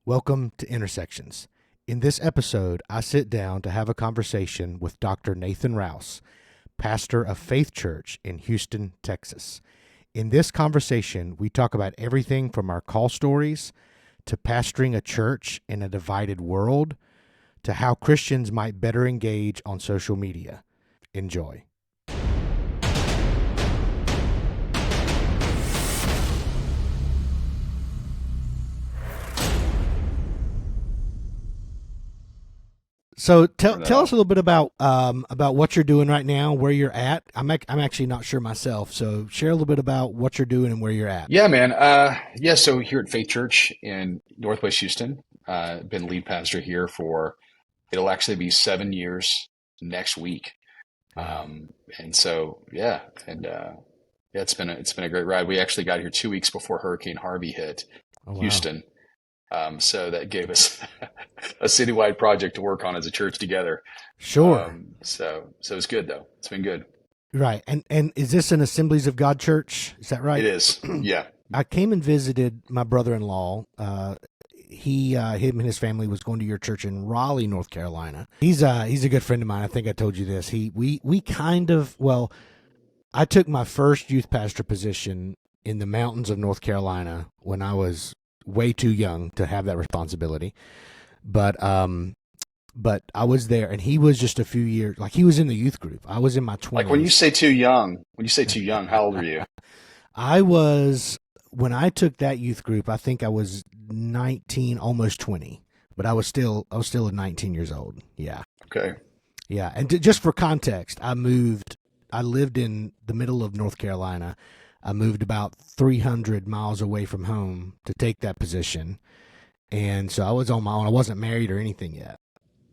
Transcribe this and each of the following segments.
Welcome to Intersections. In this episode, I sit down to have a conversation with Dr. Nathan Rouse, pastor of Faith Church in Houston, Texas. In this conversation, we talk about everything from our call stories to pastoring a church in a divided world to how Christians might better engage on social media. Enjoy. So tell us a little bit about what you're doing right now, where you're at. I'm actually not sure myself, so share a little bit about what you're doing and where you're at. Yeah, man. So here at Faith Church in Northwest Houston, been lead pastor here it'll actually be 7 years next week. Wow. And so, yeah, it's been a great ride. We actually got here 2 weeks before Hurricane Harvey hit Oh, wow. Houston. So that gave us a citywide project to work on as a church together. Sure. So it's good though. It's been good. Right. And is this an Assemblies of God church? Is that right? It is. Yeah. I came and visited my brother-in-law. Him and his family was going to your church in Raleigh, North Carolina. He's a good friend of mine. I think I told you this. I took my first youth pastor position in the mountains of North Carolina when I was way too young to have that responsibility. But I was there, and he was just a few years, like he was in the youth group. I was in my 20s. Like when you say too young, how old are you? When I took that youth group, I think I was 19, almost 20, but I was still 19 years old. Yeah. Okay. Yeah. And just for context, I lived in the middle of North Carolina. I moved about 300 miles away from home to take that position. And so I was on my own. I wasn't married or anything yet.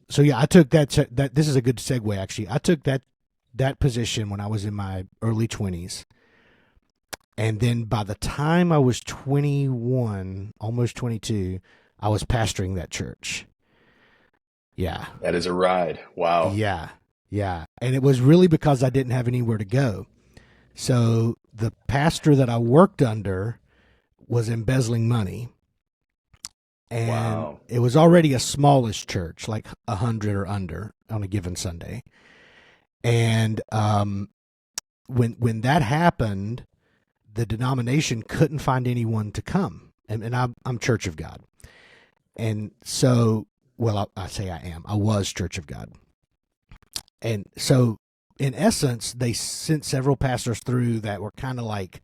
So yeah, I took that this is a good segue actually. I took that position when I was in my early 20s. And then by the time I was 21, almost 22, I was pastoring that church. Yeah. That is a ride. Wow. Yeah. Yeah. And it was really because I didn't have anywhere to go. So the pastor that I worked under was embezzling money. And Wow. it was already a smallish church, like 100 or under on a given Sunday. And when that happened, the denomination couldn't find anyone to come. And I'm Church of God. And so, I was Church of God. And so, in essence, they sent several pastors through that were kind of like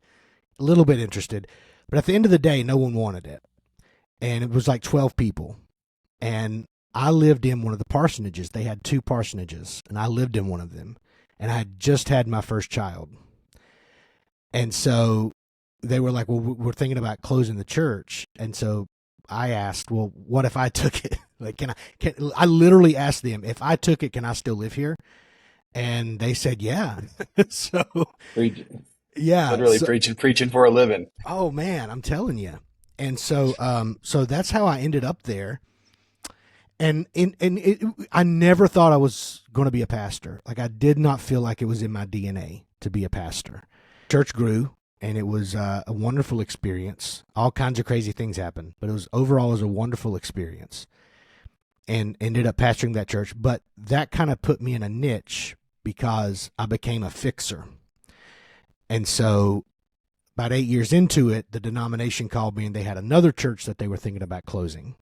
a little bit interested. But at the end of the day, no one wanted it. And it was like 12 people. And I lived in one of the parsonages. They had 2 parsonages, and I lived in one of them. And I had just had my first child. And so they were like, well, we're thinking about closing the church. And so I asked, well, what if I took it? Like, I literally asked them, if I took it, can I still live here? And they said, yeah. So, yeah. Literally preaching for a living. Oh man, I'm telling you. And so, so that's how I ended up there. And I never thought I was going to be a pastor. Like I did not feel like it was in my DNA to be a pastor. Church grew, and it was a wonderful experience. All kinds of crazy things happened, but it was a wonderful experience. And ended up pastoring that church. But that kind of put me in a niche because I became a fixer. And so about 8 years into it, the denomination called me, and they had another church that they were thinking about closing.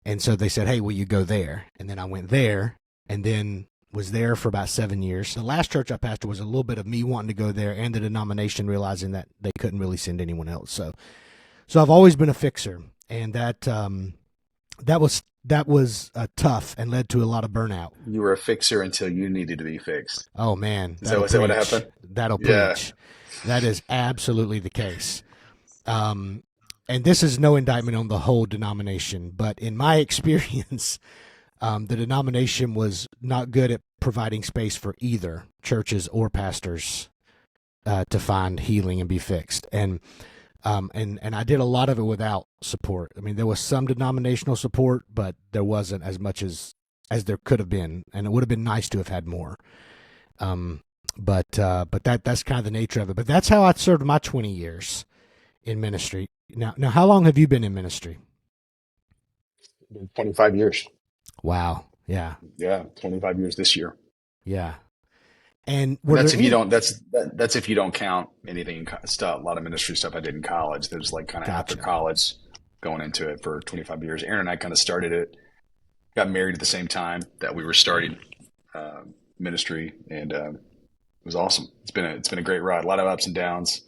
And so they said, hey, will you go there? And then I went there, and then was there for about 7 years. The last church I pastored was a little bit of me wanting to go there and the denomination realizing that they couldn't really send anyone else. So I've always been a fixer, and that was tough and led to a lot of burnout. You were a fixer until you needed to be fixed. Oh man, Is that what happened? That'll Yeah. preach. That is absolutely the case. And this is no indictment on the whole denomination, but in my experience, the denomination was not good at providing space for either churches or pastors to find healing and be fixed. And I did a lot of it without support. I mean, there was some denominational support, but there wasn't as much as there could have been, and it would have been nice to have had more. But that's kind of the nature of it. But that's how I served my 20 years in ministry. Now, how long have you been in ministry? 25 years. Wow. Yeah. Yeah, 25 years this year. Yeah. And And were there any? that's if you don't count anything stuff, a lot of ministry stuff I did in college. There's like kind of after Gotcha. college going into it for 25 years. Aaron and I kind of started it, got married at the same time that we were starting uh, ministry, and it was awesome. It's been a great ride. A lot of ups and downs.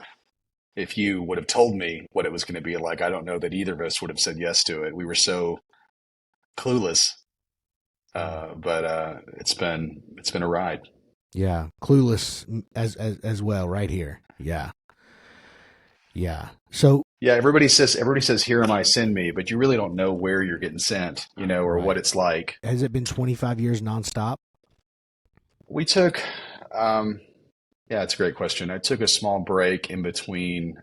If you would have told me what it was going to be like, I don't know that either of us would have said yes to it. We were so clueless, Mm. but it's been a ride. Yeah. Clueless as well, right here. Yeah. Yeah. So Yeah, everybody says, "Here am I, send me," but you really don't know where you're getting sent, or what right. it's like. Has it been 25 years nonstop? We took, um, yeah, it's a great question. I took a small break in between.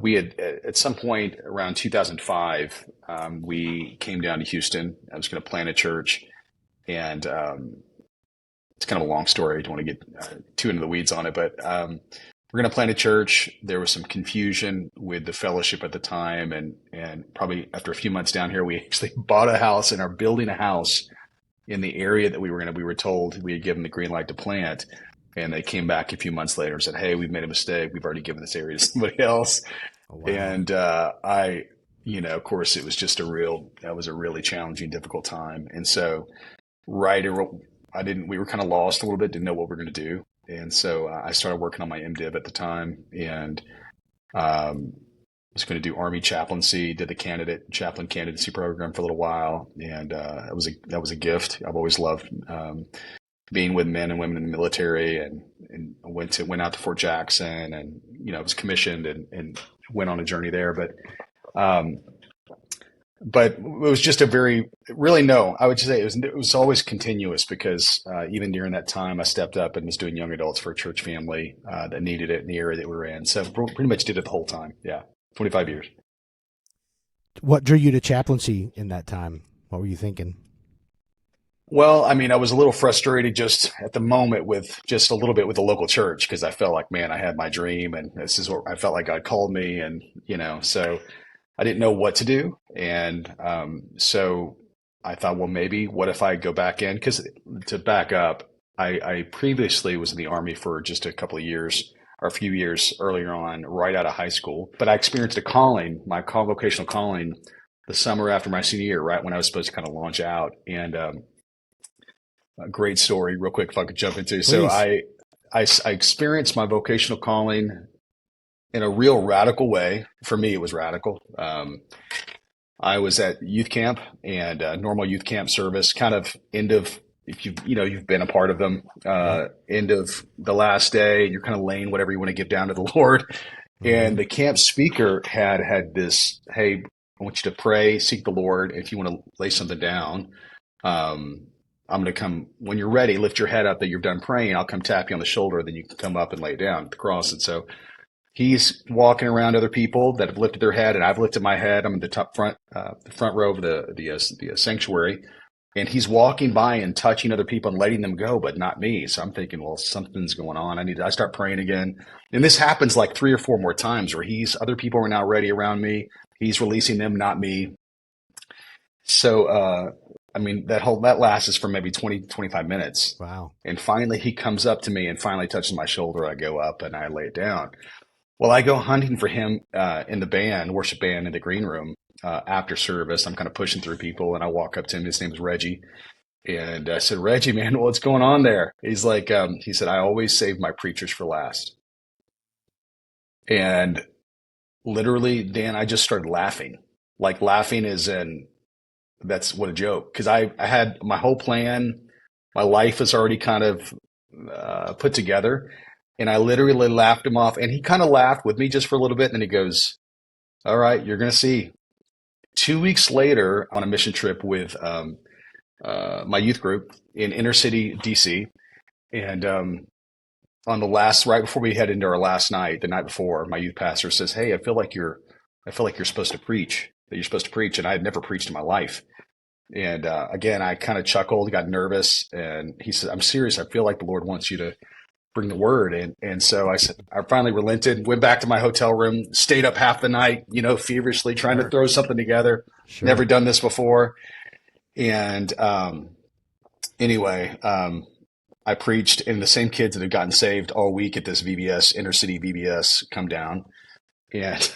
We had at some point around 2005, we came down to Houston. I was going to plant a church, and it's kind of a long story. I don't want to get too into the weeds on it, but we're going to plant a church. There was some confusion with the fellowship at the time, and probably after a few months down here, we actually bought a house and are building a house in the area that we were told we had given the green light to plant. And they came back a few months later and said, "Hey, we've made a mistake. We've already given this area to somebody else." Oh, wow. And of course, that was a really challenging, difficult time. And so, right, we were kind of lost a little bit, didn't know what we were going to do. And so I started working on my MDiv at the time, and um, was going to do Army chaplaincy. Did the chaplain candidacy program for a little while, and that was a gift. I've always loved being with men and women in the military, and went out to Fort Jackson, and was commissioned and went on a journey there. Um, but it was just a very really no I would just say it was always continuous, because even during that time I stepped up and was doing young adults for a church family that needed it in the area that we were in, so pretty much did it the whole time. Yeah, 25 years. What drew you to chaplaincy in that time? What were you thinking? Well, I mean, I was a little frustrated just at the moment with just a little bit with the local church, because I felt like, man, I had my dream and this is what I felt like God called me, and so I didn't know what to do. And so I thought, well, maybe what if I go back in? Because to back up, I previously was in the Army for just a couple of years, or a few years earlier on, right out of high school. But I experienced a calling, vocational calling, the summer after my senior year, right when I was supposed to kind of launch out. And a great story, real quick, if I could jump into. So Please. I experienced my vocational calling in a real radical way. For me, it was radical. I was at youth camp, and normal youth camp service, kind of end of, if you've been a part of them, Yep. end of the last day, and you're kind of laying whatever you want to give down to the Lord. Mm-hmm. And the camp speaker had this, "Hey, I want you to pray, seek the Lord. If you want to lay something down, um, I'm going to come when you're ready. Lift your head up that you're done praying. I'll come tap you on the shoulder. Then you can come up and lay it down at the cross." And so he's walking around other people that have lifted their head, and I've lifted my head. I'm in the front row of the sanctuary, and he's walking by and touching other people and letting them go, but not me. So I'm thinking, well, something's going on. I start praying again, and this happens like three or four more times where other people are now ready around me. He's releasing them, not me. So, I mean, that lasts for maybe 20, 25 minutes. Wow. And finally, he comes up to me and finally touches my shoulder. I go up and I lay it down. Well, I go hunting for him in the worship band in the green room after service. I'm kind of pushing through people, and I walk up to him. His name is Reggie. And I said, "Reggie, man, what's going on there?" He's like, he said, "I always save my preachers for last." And literally, Dan, I just started laughing. Like, laughing is in, that's what a joke. Because I had my whole plan, my life was already kind of put together. And I literally laughed him off. And he kind of laughed with me just for a little bit. And then he goes, "All right, you're going to see." 2 weeks later, on a mission trip with my youth group in inner city DC. And on right before we head into our last night, the night before, my youth pastor says, "Hey, I feel like you're supposed to preach, that you're supposed to preach." And I had never preached in my life. And again, I kind of chuckled, got nervous. And he said, "I'm serious. I feel like the Lord wants you bring the word. And so I said, I finally relented, went back to my hotel room, stayed up half the night, feverishly trying to throw something together. Never done this before. And, anyway, I preached, and the same kids that had gotten saved all week at this VBS, intercity VBS, come down. And,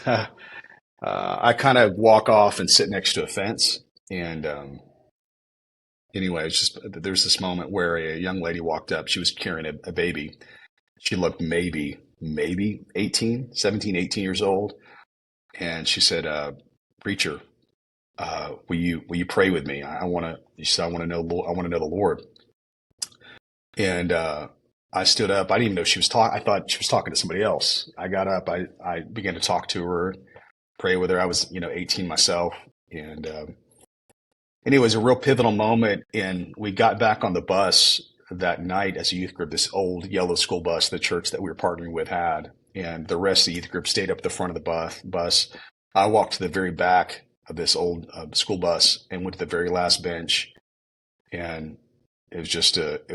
I kind of walk off and sit next to a fence. And, anyway, there's this moment where a young lady walked up. She was carrying a baby. She looked maybe 17, 18 years old. And she said, preacher, will you pray with me? She said, I want to know the Lord. And, I stood up. I didn't even know she was talking. I thought she was talking to somebody else. I got up. I began to talk to her, pray with her. I was, 18 myself. And, anyway, it was a real pivotal moment. And we got back on the bus that night as a youth group, this old yellow school bus the church that we were partnering with had. And the rest of the youth group stayed up at the front of the bus. I walked to the very back of this old school bus and went to the very last bench. And it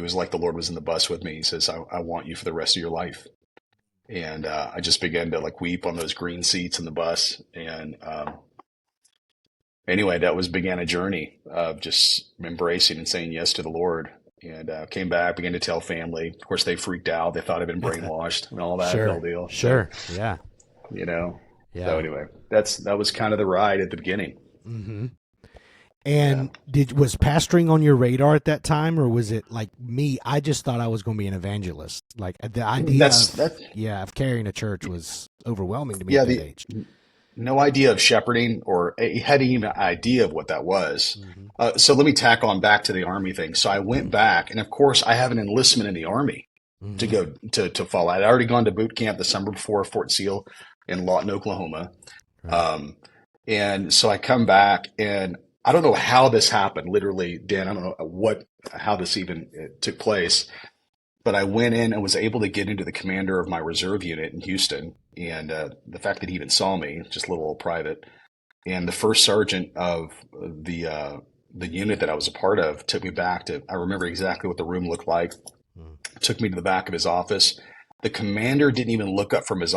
was like the Lord was in the bus with me. He says, I want you for the rest of your life. And I just began to weep on those green seats in the bus. And anyway, began a journey of just embracing and saying yes to the Lord. And came back, began to tell family. Of course, they freaked out. They thought I'd been brainwashed and all that whole deal. Sure. Yeah. Yeah. So anyway, that was kind of the ride at the beginning. Mm-hmm. And was pastoring on your radar at that time, or was it like me? I just thought I was going to be an evangelist. Like the idea of carrying a church was overwhelming to me at that age. No idea of shepherding, or had even an idea of what that was. Mm-hmm. So let me tack on back to the Army thing. So I went back, and of course I have an enlistment in the Army to go to follow. I'd already gone to boot camp the summer before, Fort Seal in Lawton, Oklahoma. Right. And so I come back, and I don't know how this happened. Literally, Dan, I don't know how this even took place. But I went in and was able to get into the commander of my reserve unit in Houston. And the fact that he even saw me, just a little old private, and the first sergeant of the unit that I was a part of took me back to, I remember exactly what the room looked like, took me to the back of his office. The commander didn't even look up from his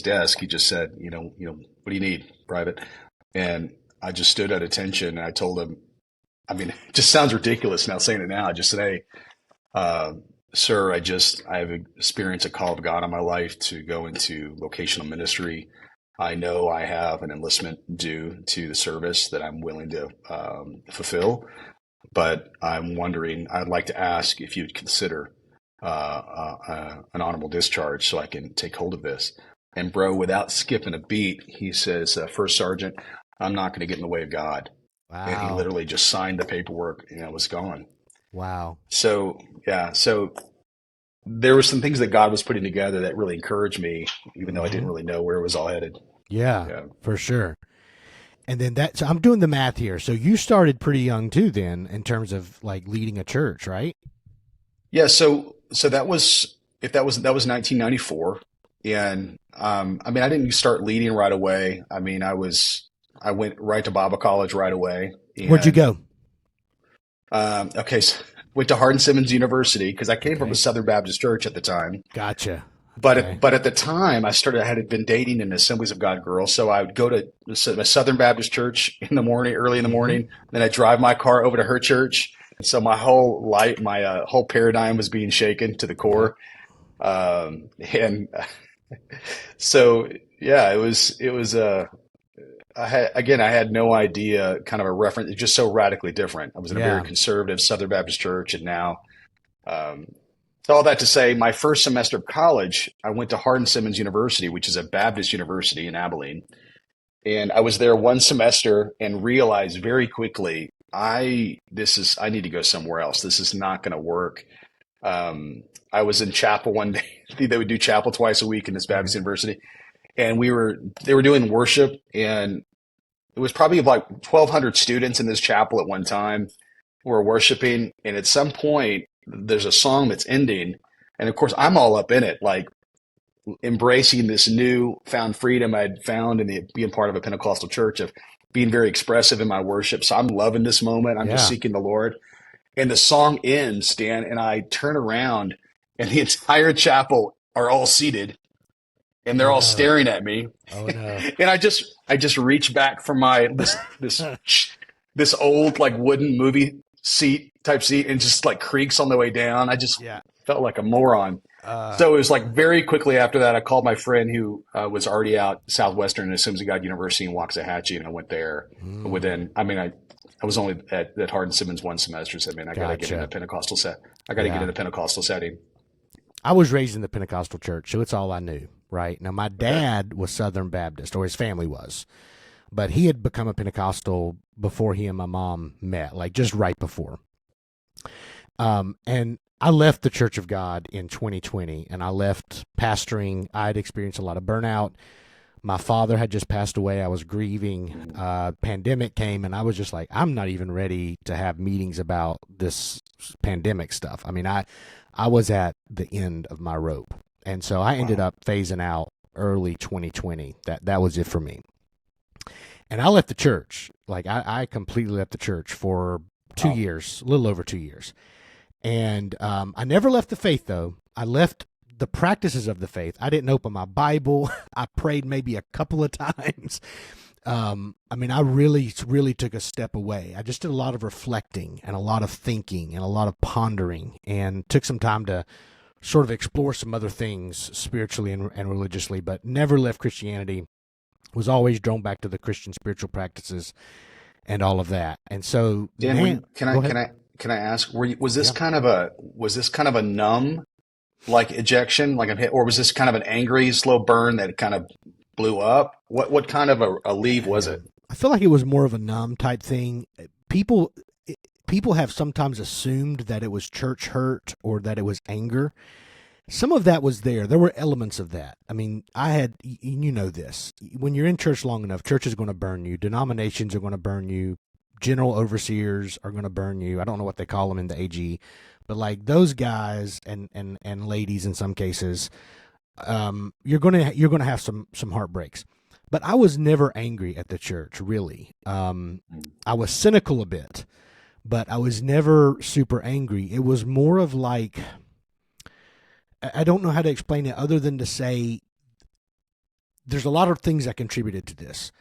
desk. He just said, what do you need, private? And I just stood at attention, and I told him, it just sounds ridiculous now saying it now. I just said, hey, sir, I have experienced a call of God on my life to go into vocational ministry. I know I have an enlistment due to the service that I'm willing to fulfill, but I'm wondering, I'd like to ask if you'd consider an honorable discharge so I can take hold of this. And bro, without skipping a beat, he says, First Sergeant, I'm not going to get in the way of God. Wow. And he literally just signed the paperwork, and I was gone. Wow. So there were some things that God was putting together that really encouraged me, even though I didn't really know where it was all headed. Yeah, for sure. And then so I'm doing the math here. So you started pretty young too, then, in terms of leading a church, right? Yeah. So that was 1994, and I didn't start leading right away. I went right to Bible college right away. And, where'd you go? So went to Hardin-Simmons University because I came from a Southern Baptist church at the time. Gotcha. But at the time I had been dating an Assemblies of God girl. So I would go to a Southern Baptist church in the morning, early in the morning. Then I drive my car over to her church. So my whole life, my whole paradigm was being shaken to the core. And so, yeah, it was I had no idea, kind of a reference. It's just so radically different. I was in a very conservative Southern Baptist church, and now, so all that to say, my first semester of college, I went to Hardin-Simmons University, which is a Baptist university in Abilene, and I was there one semester and realized very quickly, I need to go somewhere else. This is not going to work. I was in chapel one day. They would do chapel twice a week in this Baptist university. And they were doing worship, and it was probably like 1,200 students in this chapel at one time who were worshiping. And at some point, there's a song that's ending. And of course, I'm all up in it, like embracing this new found freedom I'd found in being part of a Pentecostal church, of being very expressive in my worship. So I'm loving this moment. I'm just seeking the Lord. And the song ends, Dan, and I turn around, and the entire chapel are all seated, and they're Oh all no. staring at me. Oh no. And I just reach back from my this old like wooden movie seat type seat, and just like creaks on the way down. I just Yeah. felt like a moron. Uh, So it was like very quickly after that, I called my friend who was already out Southwestern as soon as he got University in Waxahachie, and I went there. Within, I mean, I was only at Hardin Simmons one semester, so I mean, I got to get in a gotcha. Pentecostal set. I got to get Yeah. in a Pentecostal setting. I was raised in the Pentecostal church, so it's all I knew, right? Now, my Okay. dad was Southern Baptist, or his family was, but he had become a Pentecostal before he and my mom met, like just right before. And I left the Church of God in 2020, and I left pastoring. I had experienced a lot of burnout. My father had just passed away. I was grieving. Pandemic came, and I was just like, I'm not even ready to have meetings about this pandemic stuff. I mean, I was at the end of my rope. And so I ended Wow. up phasing out early 2020. That was it for me. And I left the church. Like I completely left the church for 2 years, a little over 2 years. And I never left the faith, though. I left the practices of the faith. I didn't open my Bible. I prayed maybe a couple of times. I mean, I really, really took a step away. I just did a lot of reflecting and a lot of thinking and a lot of pondering, and took some time to sort of explore some other things spiritually and religiously, but never left Christianity. Was always drawn back to the Christian spiritual practices and all of that. And so, Dan, man, can go I ahead. ask? Was this Yeah. kind of a numb like ejection, like a hit, or was this kind of an angry slow burn that kind of blew up? What kind of a leave was Yeah. it? I feel like it was more of a numb type thing. People people have sometimes assumed that it was church hurt or that it was anger. Some of that was there. There were elements of that. I mean, you know this. When you're in church long enough, church is going to burn you. Denominations are going to burn you. General overseers are going to burn you. I don't know what they call them in the AG, but like those guys and ladies in some cases, you're gonna have some heartbreaks. But I was never angry at the church, really. I was cynical a bit, but I was never super angry. It was more of like, I don't know how to explain it other than to say there's a lot of things that contributed to this.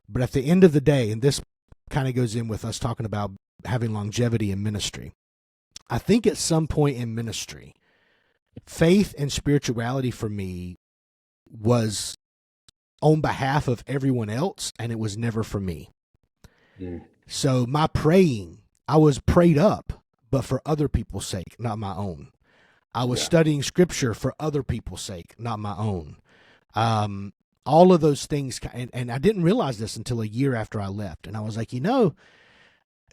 But at the end of the day, and this kind of goes in with us talking about having longevity in ministry, I think at some point in ministry, faith and spirituality for me was on behalf of everyone else, and it was never for me. Mm. So my praying, I was prayed up, but for other people's sake, not my own. I was studying scripture for other people's sake, not my own. All of those things, and I didn't realize this until a year after I left. And I was like,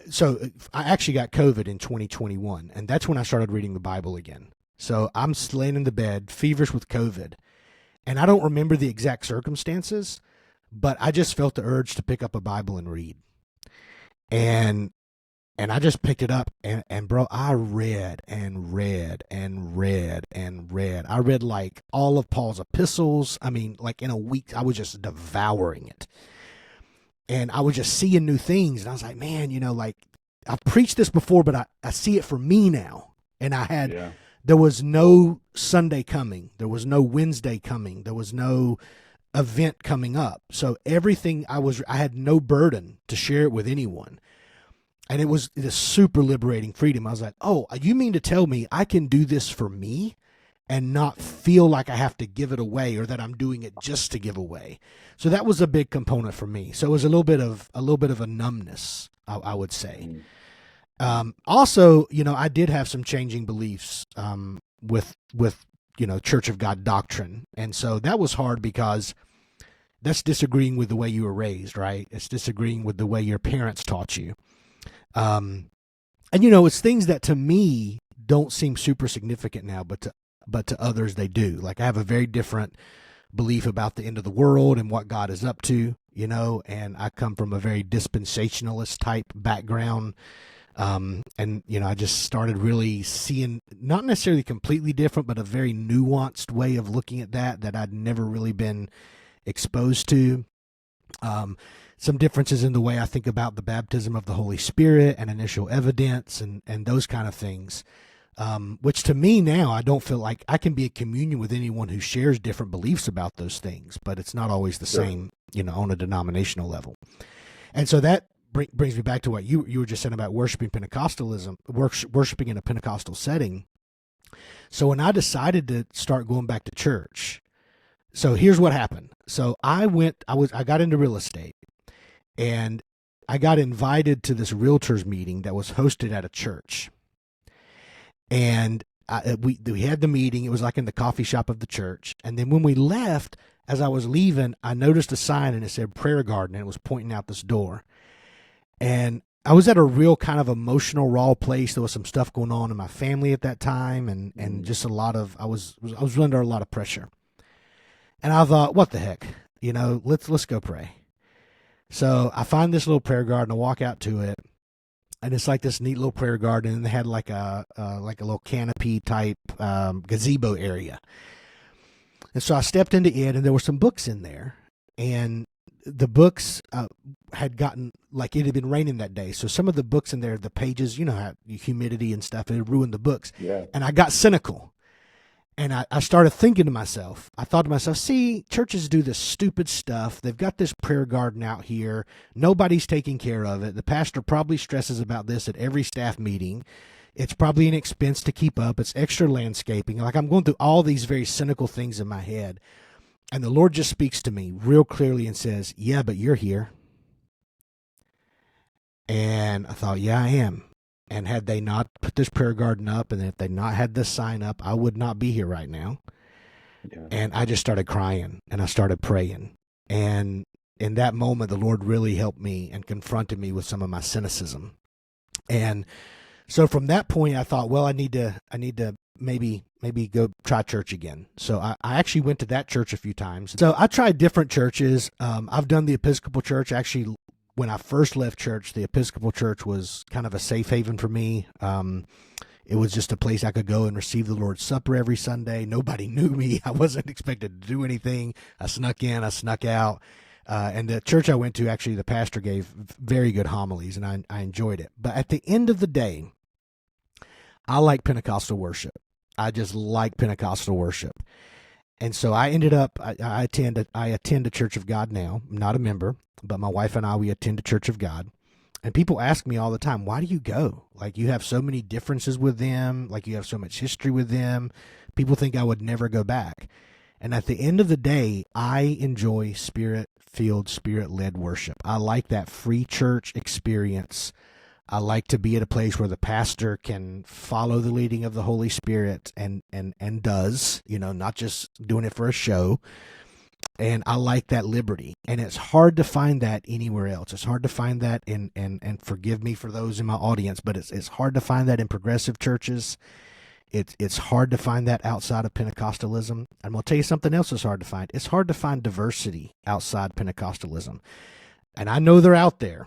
so I actually got COVID in 2021, and that's when I started reading the Bible again. So I'm laying in the bed, feverish with COVID, and I don't remember the exact circumstances, but I just felt the urge to pick up a Bible and read. And I just picked it up, and bro, I read and read and read and read. I read like all of Paul's epistles. I mean, like in a week, I was just devouring it. And I was just seeing new things. And I was like, man, like I've preached this before, but I see it for me now. And there was no Sunday coming. There was no Wednesday coming. There was no event coming up. So everything I had no burden to share it with anyone. And it was this super liberating freedom. I was like, oh, you mean to tell me I can do this for me and not feel like I have to give it away or that I'm doing it just to give away? So that was a big component for me. So it was a little bit of a numbness, I would say. Also, I did have some changing beliefs with Church of God doctrine. And so that was hard because that's disagreeing with the way you were raised, right? It's disagreeing with the way your parents taught you. And it's things that to me don't seem super significant now, but to others they do. Like I have a very different belief about the end of the world and what God is up to, and I come from a very dispensationalist type background. I just started really seeing not necessarily completely different, but a very nuanced way of looking at that I'd never really been exposed to. Some differences in the way I think about the baptism of the Holy Spirit and initial evidence and those kind of things. which to me now, I don't feel like I can be in communion with anyone who shares different beliefs about those things, but it's not always the Sure. same, on a denominational level. And so that brings me back to what you were just saying about worshiping Pentecostalism, worshiping in a Pentecostal setting. So when I decided to start going back to church, so here's what happened. So I got into real estate, and I got invited to this realtors meeting that was hosted at a church. And we had the meeting. It was like in the coffee shop of the church. And then when we left, as I was leaving, I noticed a sign and it said prayer garden, and it was pointing out this door. And I was at a real kind of emotional, raw place. There was some stuff going on in my family at that time, and just a lot of I was under a lot of pressure. And I thought, what the heck, let's go pray. So I find this little prayer garden. I walk out to it, and it's like this neat little prayer garden. And they had like a little canopy type gazebo area. And so I stepped into it, and there were some books in there, and the books had gotten, like, it had been raining that day. So some of the books in there, the pages, how humidity and stuff, it had ruined the books. Yeah. And I got cynical. And I started thinking to myself, I thought to myself, see, churches do this stupid stuff. They've got this prayer garden out here. Nobody's taking care of it. The pastor probably stresses about this at every staff meeting. It's probably an expense to keep up. It's extra landscaping. Like, I'm going through all these very cynical things in my head. And the Lord just speaks to me real clearly and says, yeah, but you're here. And I thought, yeah, I am. And had they not put this prayer garden up, and if they not had this sign up, I would not be here right now. Yeah. And I just started crying, and I started praying. And in that moment, the Lord really helped me and confronted me with some of my cynicism. And so from that point, I thought, well, I need to maybe go try church again. So I actually went to that church a few times. So I tried different churches. I've done the Episcopal Church. Actually, when I first left church, the Episcopal Church was kind of a safe haven for me. It was just a place I could go and receive the Lord's Supper every Sunday. Nobody knew me. I wasn't expected to do anything. I snuck in, I snuck out. And the church I went to, actually, the pastor gave very good homilies, and I enjoyed it. But at the end of the day, I like Pentecostal worship. I just like Pentecostal worship. And so I ended up, I attend a Church of God now. I'm not a member, but my wife and I, we attend a Church of God. And people ask me all the time, why do you go? Like, you have so many differences with them. Like, you have so much history with them. People think I would never go back. And at the end of the day, I enjoy spirit-filled, spirit-led worship. I like that free church experience. I like to be at a place where the pastor can follow the leading of the Holy Spirit and does, not just doing it for a show. And I like that liberty. And it's hard to find that anywhere else. It's hard to find that and forgive me for those in my audience, but it's hard to find that in progressive churches. It's hard to find that outside of Pentecostalism. I'm going to tell you something else that's hard to find. It's hard to find diversity outside Pentecostalism. And I know they're out there.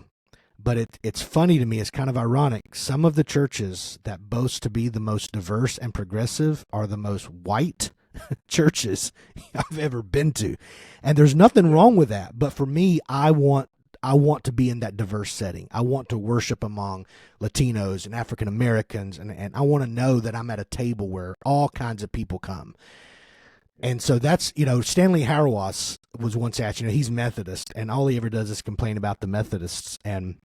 But it's funny to me, it's kind of ironic. Some of the churches that boast to be the most diverse and progressive are the most white churches I've ever been to. And there's nothing wrong with that. But for me, I want to be in that diverse setting. I want to worship among Latinos and African Americans, and I want to know that I'm at a table where all kinds of people come. And so that's, Stanley Hauerwas was once asked, he's Methodist, and all he ever does is complain about the Methodists. And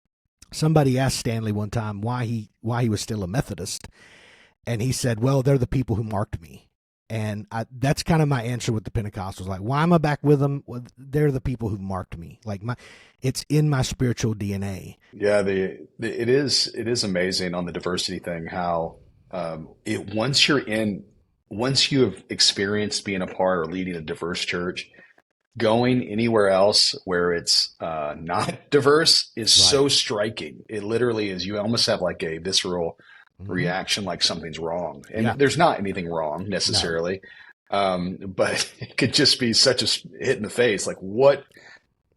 somebody asked Stanley one time why he was still a Methodist, and he said, well, they're the people who marked me. And that's kind of my answer with the Pentecostals. Like, why am I back with them? Well, they're the people who marked me. Like, it's in my spiritual DNA. Yeah, it is amazing on the diversity thing how once you have experienced being a part or leading a diverse church, going anywhere else where it's not diverse is so striking. It literally is. You almost have like a visceral reaction, like something's wrong. And there's not anything wrong necessarily. No. But it could just be such a hit in the face. Like, what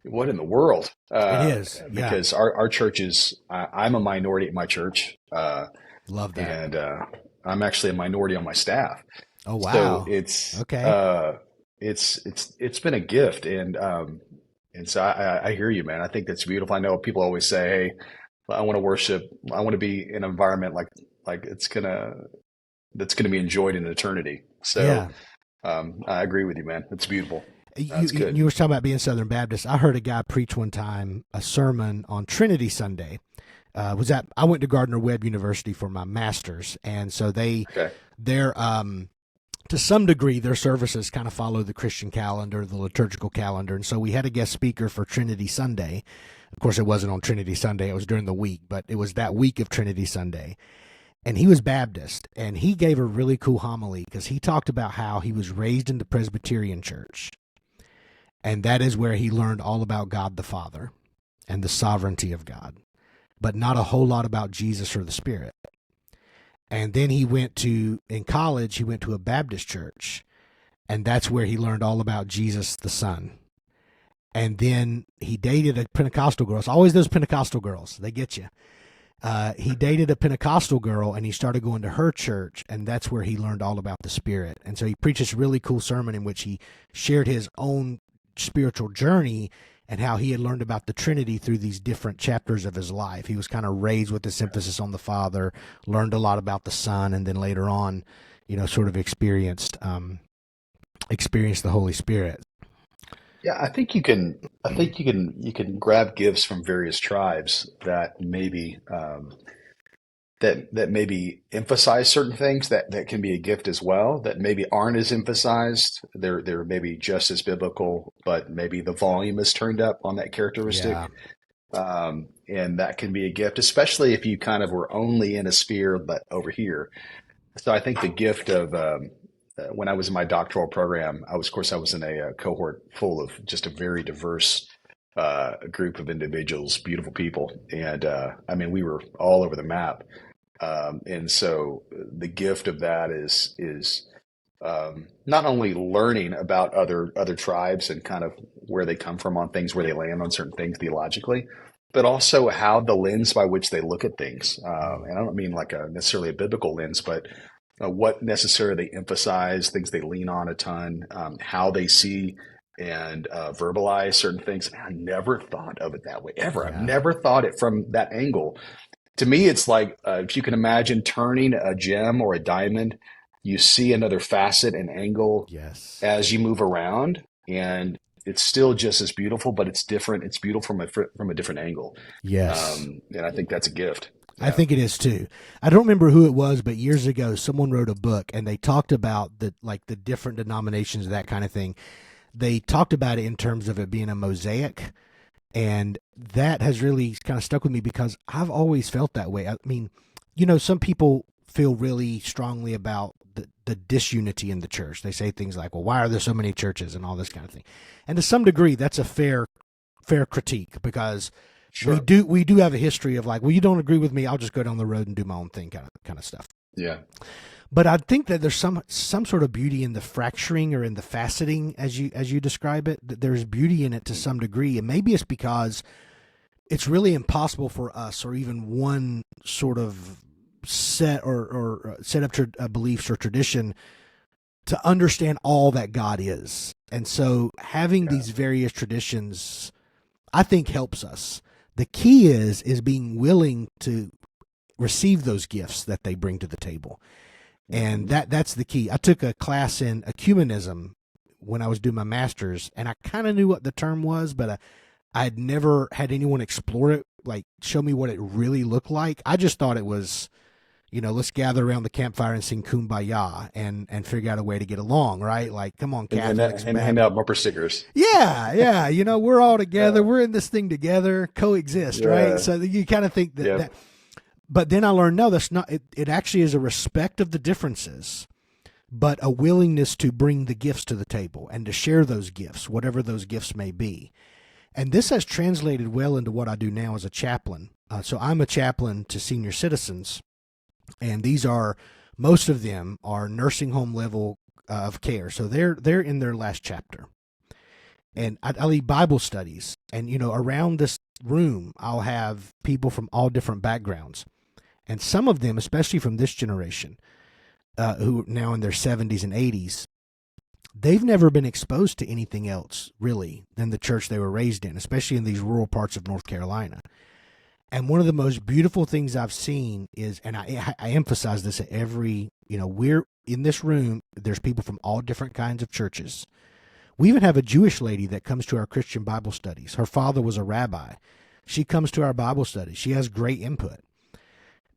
in the world? It is. Because our church is, I'm a minority at my church. Love that. And I'm actually a minority on my staff. Oh, wow. So it's okay. It's been a gift, and so I hear you, man. I think that's beautiful. I know people always say, "Hey, I want to worship. I want to be in an environment like it's gonna that's going to be enjoyed in eternity. So Yeah. I agree with you, man. It's beautiful. You, That's you good. you were talking about being Southern Baptist. I heard a guy preach one time a sermon on Trinity Sunday. I went to Gardner Webb University for my master's, and so Okay. they're to some degree their services kind of follow the Christian calendar, the liturgical calendar, and so we had a guest speaker for Trinity Sunday. Of course, it wasn't on Trinity Sunday; it was during the week, but it was that week of Trinity Sunday. And he was Baptist, and he gave a really cool homily because he talked about how he was raised in the Presbyterian church, and that is where he learned all about God the Father and the sovereignty of God, but not a whole lot about Jesus or the Spirit. And then in college, he went to a Baptist church, and that's where he learned all about Jesus the Son. And then he dated a Pentecostal girl. It's always those Pentecostal girls. They get you. He dated a Pentecostal girl, and he started going to her church, and that's where he learned all about the Spirit. And so he preached this really cool sermon in which he shared his own spiritual journey and how he had learned about the Trinity through these different chapters of his life. He was kind of raised with this emphasis on the Father, learned a lot about the Son, and then later on, sort of experienced the Holy Spirit. Yeah, I think you can grab gifts from various tribes that maybe that maybe emphasize certain things that can be a gift as well, that maybe aren't as emphasized. They're maybe just as biblical, but maybe the volume is turned up on that characteristic. Yeah. And that can be a gift, especially if you kind of were only in a sphere but over here. So I think the gift of when I was in my doctoral program, of course, I was in a cohort full of just a very diverse group of individuals, beautiful people, and I mean, we were all over the map. And so the gift of that is not only learning about other tribes and kind of where they come from on things, where they land on certain things theologically, but also how the lens by which they look at things. And I don't mean like necessarily a biblical lens, but what necessarily they emphasize, things they lean on a ton, how they see and verbalize certain things. I never thought of it that way ever. I've Yeah. never thought it from that angle. To me, it's like if you can imagine turning a gem or a diamond, you see another facet and angle Yes. as you move around, and it's still just as beautiful, but it's different. It's beautiful from a different angle. Yes. And I think that's a gift. I think it is too. I don't remember who it was, but years ago, someone wrote a book and they talked about the different denominations, that kind of thing. They talked about it in terms of it being a mosaic, and that has really kind of stuck with me because I've always felt that way. I mean, some people feel really strongly about the disunity in the church. They say things like, well, why are there so many churches and all this kind of thing? And to some degree, that's a fair critique because Sure. we do have a history of like, well, you don't agree with me, I'll just go down the road and do my own thing, kind of stuff. Yeah. But I think that there's some sort of beauty in the fracturing or in the faceting, as you describe it. That there's beauty in it to some degree, and maybe it's because it's really impossible for us, or even one sort of set or set up beliefs or tradition, to understand all that God is. And so having these various traditions, I think, helps us. The key is being willing to receive those gifts that they bring to the table. And that's the key. I took a class in ecumenism when I was doing my master's, and I kind of knew what the term was, but I had never had anyone explore it, like show me what it really looked like. I just thought it was, let's gather around the campfire and sing Kumbaya and figure out a way to get along, right? Like, come on, Catholics. And hand out bumper stickers. Yeah. We're all together. We're in this thing together, coexist, right? So you kind of think that. But then I learned, no, that's not. It actually is a respect of the differences, but a willingness to bring the gifts to the table and to share those gifts, whatever those gifts may be. And this has translated well into what I do now as a chaplain. So I'm a chaplain to senior citizens, and most of them are nursing home level of care. So they're in their last chapter. And I lead Bible studies, and around this room, I'll have people from all different backgrounds. And some of them, especially from this generation, who are now in their 70s and 80s, they've never been exposed to anything else, really, than the church they were raised in, especially in these rural parts of North Carolina. And one of the most beautiful things I've seen is, and I emphasize this at every we're in this room. There's people from all different kinds of churches. We even have a Jewish lady that comes to our Christian Bible studies. Her father was a rabbi. She comes to our Bible studies. She has great input.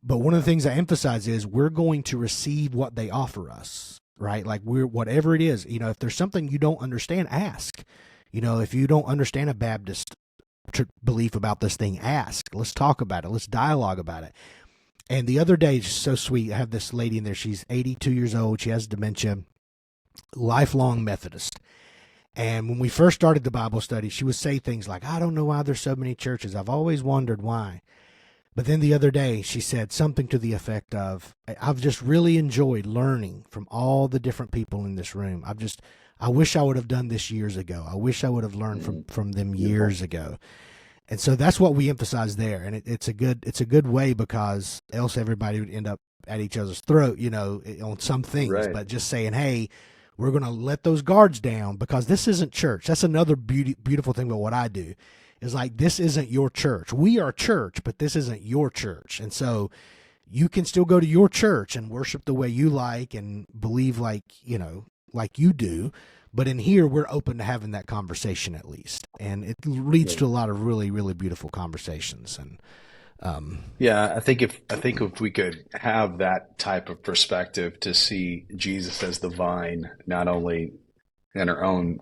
But one of the things I emphasize is we're going to receive what they offer us, right? Like whatever it is, if there's something you don't understand, ask. If you don't understand a Baptist belief about this thing, ask. Let's talk about it. Let's dialogue about it. And the other day, it's so sweet. I have this lady in there. She's 82 years old. She has dementia, lifelong Methodist. And when we first started the Bible study, she would say things like, I don't know why there's so many churches. I've always wondered why. But then the other day, she said something to the effect of, I've just really enjoyed learning from all the different people in this room. I wish I would have done this years ago. I wish I would have learned from them years ago. And so that's what we emphasize there. And it's a good way, because else everybody would end up at each other's throat, on some things. Right. But just saying, hey, we're going to let those guards down, because this isn't church. That's another beautiful thing about what I do. Is like, this isn't your church. We are church, but this isn't your church. And so you can still go to your church and worship the way you like and believe like you do. But in here, we're open to having that conversation at least. And it leads to a lot of really, really beautiful conversations. And I think if we could have that type of perspective to see Jesus as the vine, not only in our own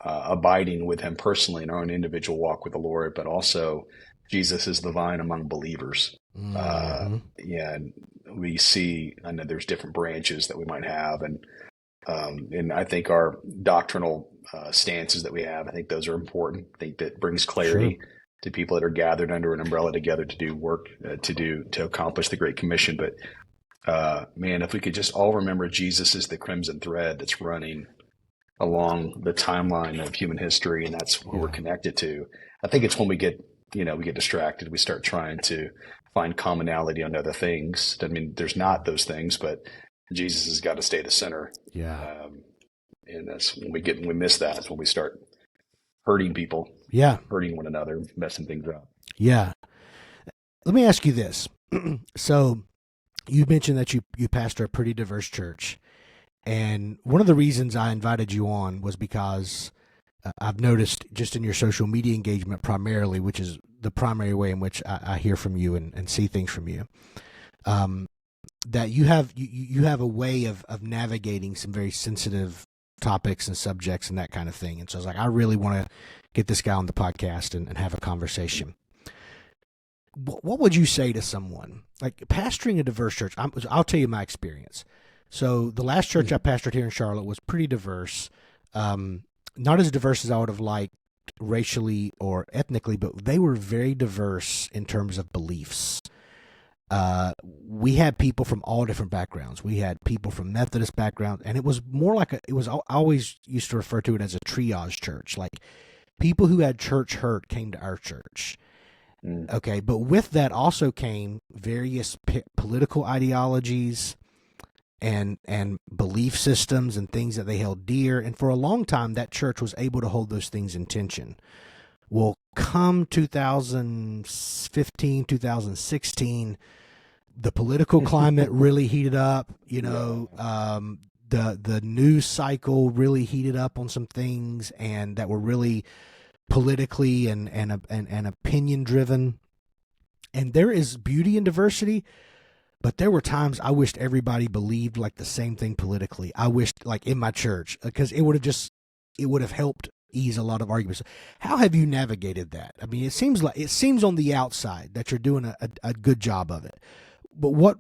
abiding with him personally in our own individual walk with the Lord, but also Jesus is the vine among believers. And we see, I know there's different branches that we might have, and I think our doctrinal stances that we have, I think those are important. I think that brings clarity to people that are gathered under an umbrella together to do work, to accomplish the Great Commission. But man, if we could just all remember Jesus is the crimson thread that's running along the timeline of human history, and that's who we're connected to. I think it's when we get distracted, we start trying to find commonality on other things. I mean, there's not those things, but Jesus has got to stay the center. Yeah. And that's when we miss that. It's when we start hurting people. Yeah. Hurting one another, messing things up. Yeah. Let me ask you this. So you mentioned that you pastor a pretty diverse church. And one of the reasons I invited you on was because I've noticed just in your social media engagement primarily, which is the primary way in which I hear from you and see things from you, that you have a way of navigating some very sensitive topics and subjects and that kind of thing. And so I was like, I really want to get this guy on the podcast and have a conversation. What would you say to someone like pastoring a diverse church? I'll tell you my experience. So the last church I pastored here in Charlotte was pretty diverse, not as diverse as I would have liked racially or ethnically, but they were very diverse in terms of beliefs. We had people from all different backgrounds. We had people from Methodist backgrounds, and it was more like I always used to refer to it as a triage church. Like people who had church hurt came to our church. Okay, but with that also came various political ideologies and belief systems and things that they held dear. And for a long time, that church was able to hold those things in tension. Well, come 2015, 2016, the political climate really heated up. The news cycle really heated up on some things, and that were really politically and opinion driven. And there is beauty in diversity, but there were times I wished everybody believed like the same thing politically. I wished like in my church, because it would have helped ease a lot of arguments. How have you navigated that? I mean, it seems on the outside that you're doing a good job of it. But what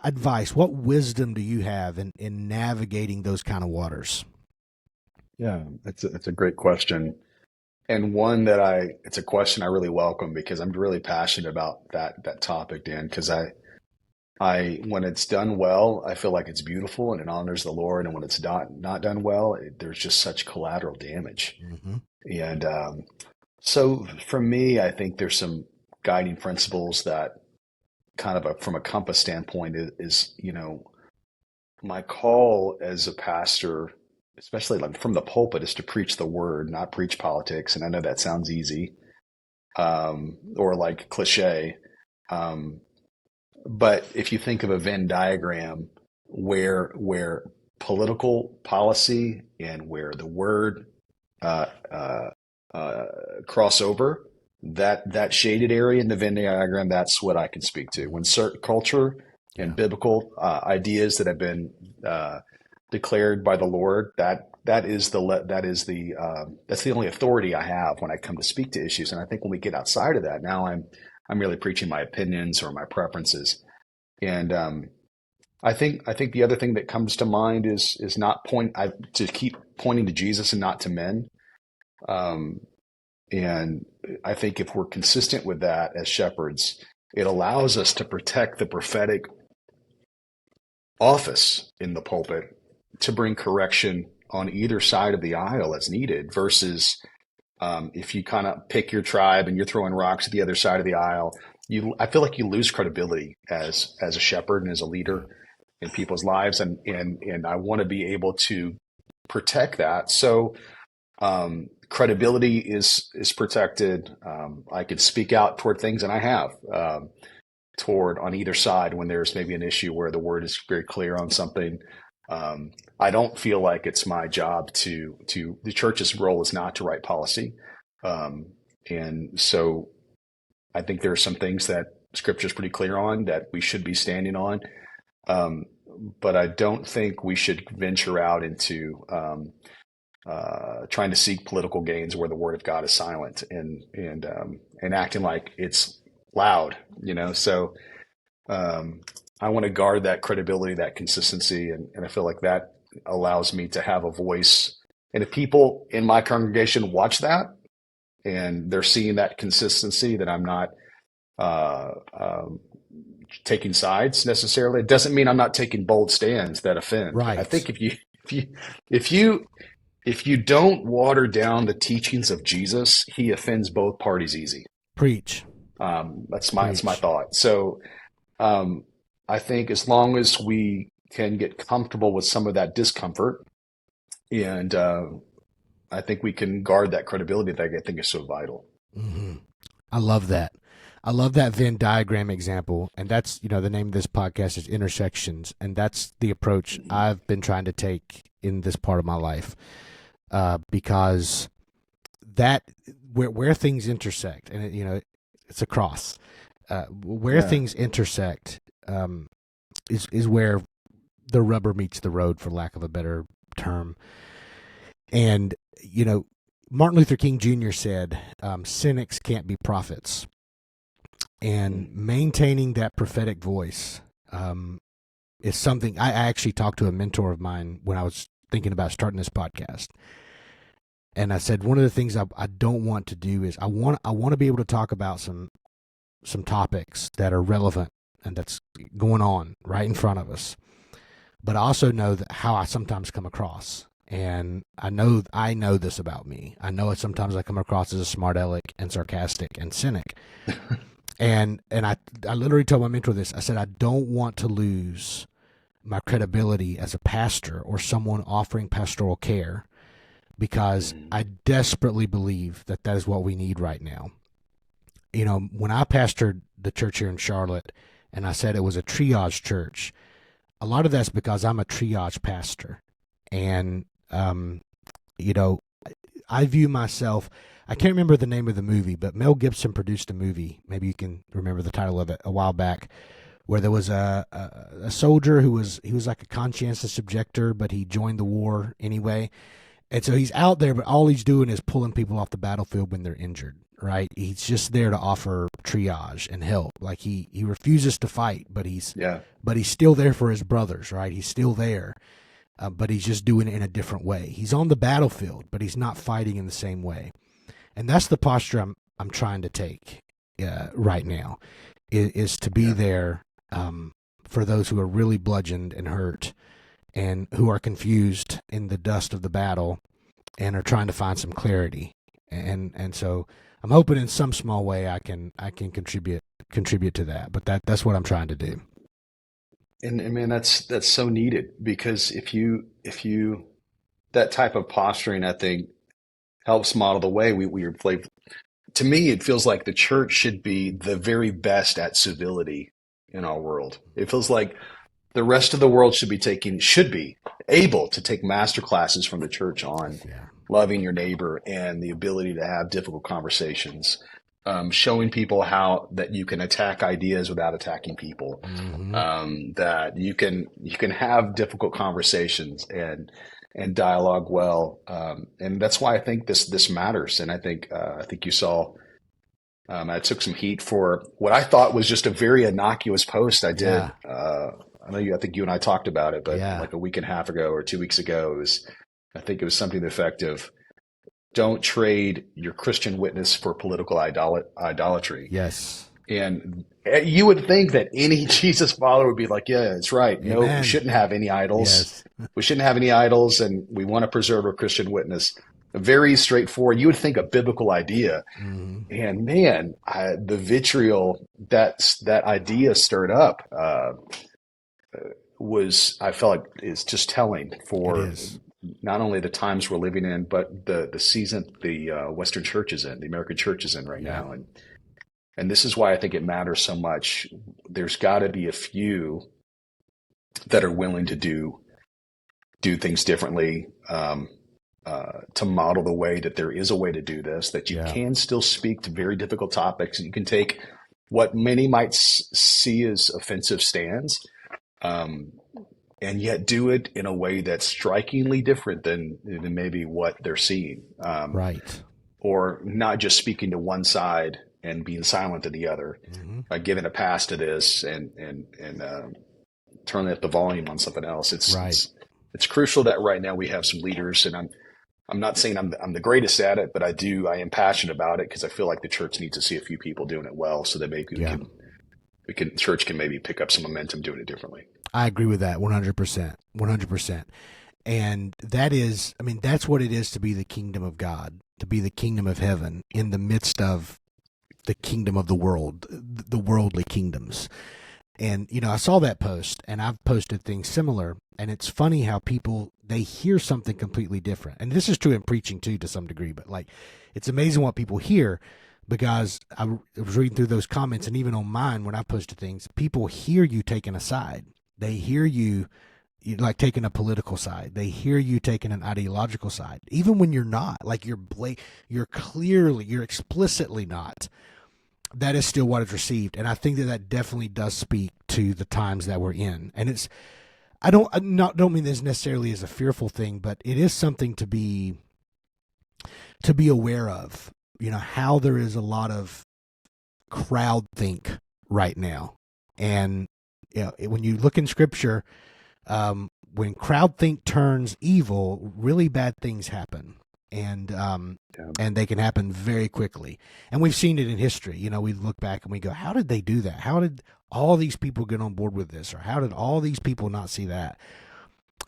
advice, what wisdom do you have in navigating those kind of waters? Yeah, that's a great question. And one that it's a question I really welcome, because I'm really passionate about that topic, Dan, because when it's done well, I feel like it's beautiful and it honors the Lord. And when it's not done well, there's just such collateral damage. Mm-hmm. And so for me, I think there's some guiding principles that kind of from a compass standpoint is my call as a pastor, especially like from the pulpit, is to preach the word, not preach politics. And I know that sounds easy or like cliche. But if you think of a Venn diagram, where political policy and where the word uh, uh, cross over, that shaded area in the Venn diagram, that's what I can speak to. When certain culture and Yeah. biblical ideas that have been declared by the Lord, that's the only authority I have when I come to speak to issues. And I think when we get outside of that, now I'm really preaching my opinions or my preferences. And I think the other thing that comes to mind is not to keep pointing to Jesus and not to men. Um, and I think if we're consistent with that as shepherds, it allows us to protect the prophetic office in the pulpit to bring correction on either side of the aisle as needed versus if you kind of pick your tribe and you're throwing rocks at the other side of the aisle, I feel like you lose credibility as a shepherd and as a leader in people's lives. And I want to be able to protect that. So credibility is protected. I could speak out toward things, and I have toward on either side when there's maybe an issue where the word is very clear on something. I don't feel like it's my job to the church's role is not to write policy, and so I think there are some things that Scripture is pretty clear on that we should be standing on. But I don't think we should venture out into trying to seek political gains where the Word of God is silent and acting like it's loud, So I want to guard that credibility, that consistency, and I feel like that allows me to have a voice. And if people in my congregation watch that and they're seeing that consistency, that I'm not taking sides necessarily. It doesn't mean I'm not taking bold stands that offend. Right. I think if you don't water down the teachings of Jesus, he offends both parties easy. Preach. That's my thought. So I think as long as we can get comfortable with some of that discomfort, and I think we can guard that credibility that I think is so vital. Mm-hmm. I love that. I love that Venn diagram example, and that's, the name of this podcast is Intersections, and that's the approach I've been trying to take in this part of my life, because that where things intersect, and it's a cross, where things intersect is where the rubber meets the road, for lack of a better term. And Martin Luther King Jr. said, cynics can't be prophets. And maintaining that prophetic voice is something I actually talked to a mentor of mine when I was thinking about starting this podcast. And I said, one of the things I don't want to do is I want to be able to talk about some topics that are relevant and that's going on right in front of us. But I also know that how I sometimes come across. And I know this about me. I know it sometimes I come across as a smart aleck and sarcastic and cynic. And I literally told my mentor this. I said, I don't want to lose my credibility as a pastor or someone offering pastoral care, because I desperately believe that is what we need right now. When I pastored the church here in Charlotte and I said it was a triage church, a lot of that's because I'm a triage pastor. And, I view myself, I can't remember the name of the movie, but Mel Gibson produced a movie. Maybe you can remember the title of it, a while back, where there was a soldier he was like a conscientious objector, but he joined the war anyway. And so he's out there, but all he's doing is pulling people off the battlefield when they're injured, right? He's just there to offer triage and help. Like he refuses to fight, but he's still there for his brothers, right? He's still there. But he's just doing it in a different way. He's on the battlefield, but he's not fighting in the same way. And that's the posture I'm trying to take right now, is to be there for those who are really bludgeoned and hurt and who are confused in the dust of the battle and are trying to find some clarity. And so I'm hoping in some small way I can contribute to that. But that's what I'm trying to do. And man, that's so needed, because if you that type of posturing, I think, helps model the way we like. To me, it feels like the church should be the very best at civility in our world. It feels like the rest of the world should be able to take master classes from the church on loving your neighbor and the ability to have difficult conversations, showing people how that you can attack ideas without attacking people, that you can have difficult conversations and dialogue well, and that's why I think this matters. And I think you saw. I took some heat for what I thought was just a very innocuous post I did. I think you and I talked about it, but like a week and a half ago or 2 weeks ago, I think it was something effective. Don't trade your Christian witness for political idolatry. Yes. And you would think that any Jesus follower would be like, yeah, that's right. Amen. No, we shouldn't have any idols. Yes. We shouldn't have any idols, and we want to preserve our Christian witness. Very straightforward. You would think a biblical idea. And man, the vitriol that idea stirred up I felt like is just telling for not only the times we're living in, but the season the Western church is in, the American church is in right now. And this is why I think it matters so much. There's got to be a few that are willing to do things differently, to model the way that there is a way to do this, that you can still speak to very difficult topics, and you can take what many might see as offensive stands, and yet do it in a way that's strikingly different than maybe what they're seeing. Right. Or not just speaking to one side and being silent to the other, giving a pass to this and turning up the volume on something else. It's crucial that right now we have some leaders, and I'm not saying I'm the greatest at it, but I am passionate about it because I feel like the church needs to see a few people doing it well, so that maybe church can maybe pick up some momentum doing it differently. I agree with that 100%, 100%. And that's what it is to be the kingdom of God, to be the kingdom of heaven in the midst of the kingdom of the world, the worldly kingdoms. And, I saw that post, and I've posted things similar, and it's funny how people, they hear something completely different. And this is true in preaching too, to some degree, but it's amazing what people hear, because I was reading through those comments, and even on mine, when I posted things, people hear you taking a side. They hear you like taking a political side. They hear you taking an ideological side, even when you're not, like you're explicitly not. That is still what is received. And I think that definitely does speak to the times that we're in. And I don't mean this necessarily as a fearful thing, but it is something to be aware of, how there is a lot of crowd think right now. And when you look in scripture, when crowd think turns evil, really bad things happen. And they can happen very quickly. And we've seen it in history. We look back and we go, how did they do that? How did all these people get on board with this? Or how did all these people not see that?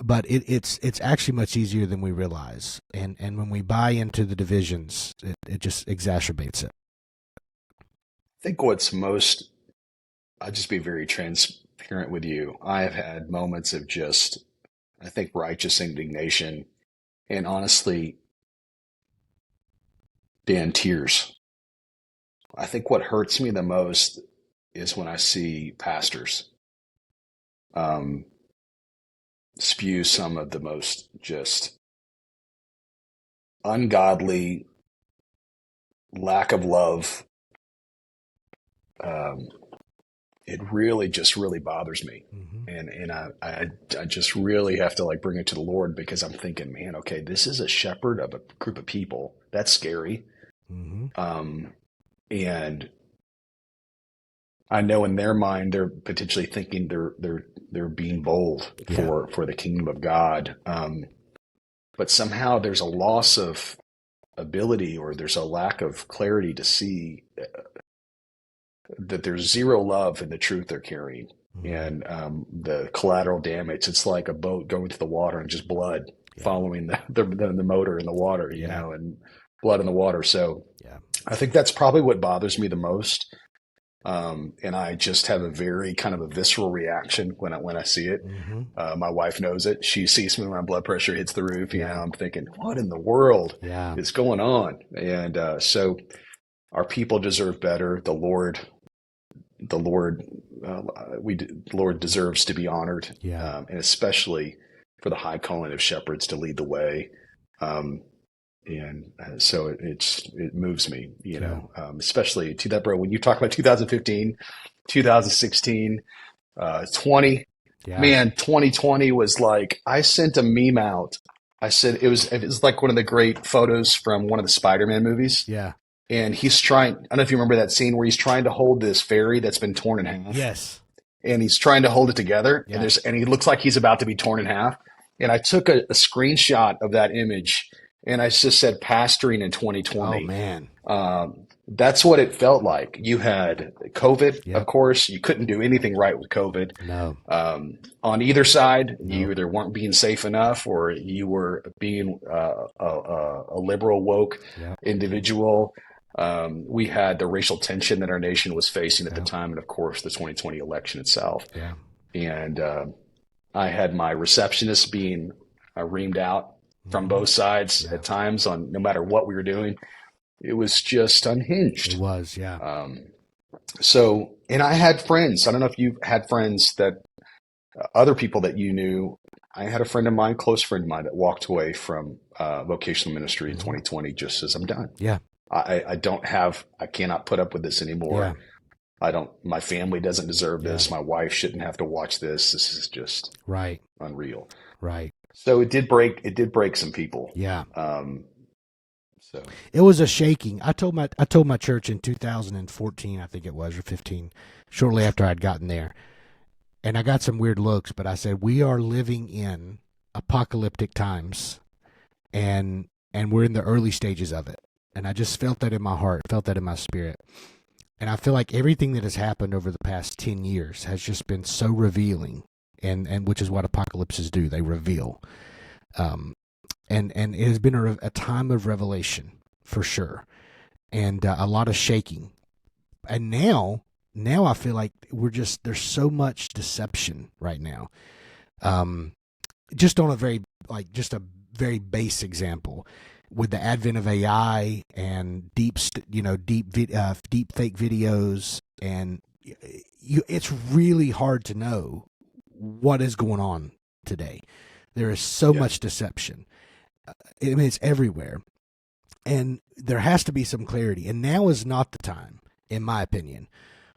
But it's actually much easier than we realize. And when we buy into the divisions, it just exacerbates it. I think I'll just be very transparent with you. I have had moments of just, I think, righteous indignation, and honestly, Dan, tears. I think what hurts me the most is when I see pastors spew some of the most just ungodly lack of love. It really bothers me. And I just really have to bring it to the Lord, because I'm thinking, man, okay, this is a shepherd of a group of people. That's scary. And I know in their mind they're potentially thinking they're being bold for the kingdom of God. But somehow there's a loss of ability, or there's a lack of clarity to see that there's zero love in the truth they're carrying. And the collateral damage, it's like a boat going to the water and just blood following the motor in the water, you know, and blood in the water. So I think that's probably what bothers me the most. And I just have a very kind of a visceral reaction when I see it. My wife knows it. She sees me when my blood pressure hits the roof. You know, I'm thinking, what in the world is going on? And so our people deserve better. The Lord the Lord deserves to be honored, Yeah. and especially for the high calling of shepherds to lead the way. Um, and so it moves me, Yeah. especially to that, bro. When you talk about 2015, 2016, 20, Yeah. man, 2020 was like, I sent a meme out. I said it was like one of the great photos from one of the Spider-Man movies. Yeah. And he's trying, I don't know if you remember that scene where he's trying to hold this fairy that's been torn in half, Yes. and he's trying to hold it together, and Yeah. he looks like he's about to be torn in half. And I took a screenshot of that image, and I just said pastoring in Oh 2020. man. That's what it felt like. You had COVID, of Yep. course. You couldn't do anything right with COVID. No. On either side, No. you either weren't being safe enough, or you were being a liberal, woke Yep. individual. We had the racial tension that our nation was facing at the Yep. time, and of course, the 2020 election itself. Yeah. And I had my receptionist being reamed out from Mhm. both sides Yeah. at times on no matter what we were doing. It was just It unhinged. was. Yeah. And I had friends. I don't know if you've had friends that other people that you knew. I had a friend of mine, close friend of mine, that walked away from vocational ministry in Mhm. 2020 just as I'm done. Yeah. I cannot put up with this Yeah. anymore. My family doesn't deserve Yeah. this. My wife shouldn't have to watch this. This is just Right. unreal. Right. So it did break some people. Yeah. So It was a shaking. I told my church in 2014, I think it was, or 15, shortly after I'd gotten there. And I got some weird looks, but I said, we are living in apocalyptic times, and we're in the early stages of it. And I just felt that in my heart, felt that in my spirit. And I feel like everything that has happened over the past 10 years has just been so revealing, and which is what apocalypses do. They reveal. And it has been a time of revelation for sure, and a lot of shaking. And now I feel like there's so much deception right now. Just on just a very base example, with the advent of AI and deep fake videos, and it's really hard to know what is going on today. There is so much deception. I mean, it's everywhere. And there has to be some clarity. And now is not the time, in my opinion,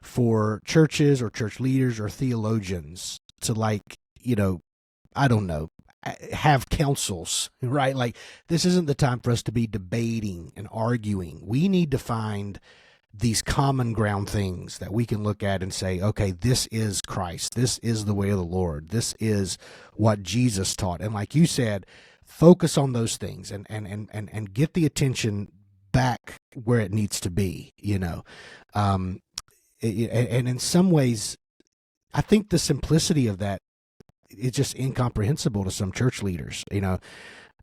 for churches or church leaders or theologians to, I don't know, have councils, right? Like, this isn't the time for us to be debating and arguing. We need to find these common ground things that we can look at and say, okay, this is Christ. This is the way of the Lord. This is what Jesus taught. And like you said, focus on those things and get the attention back where it needs to be, and in some ways, I think the simplicity of that is just incomprehensible to some church leaders. I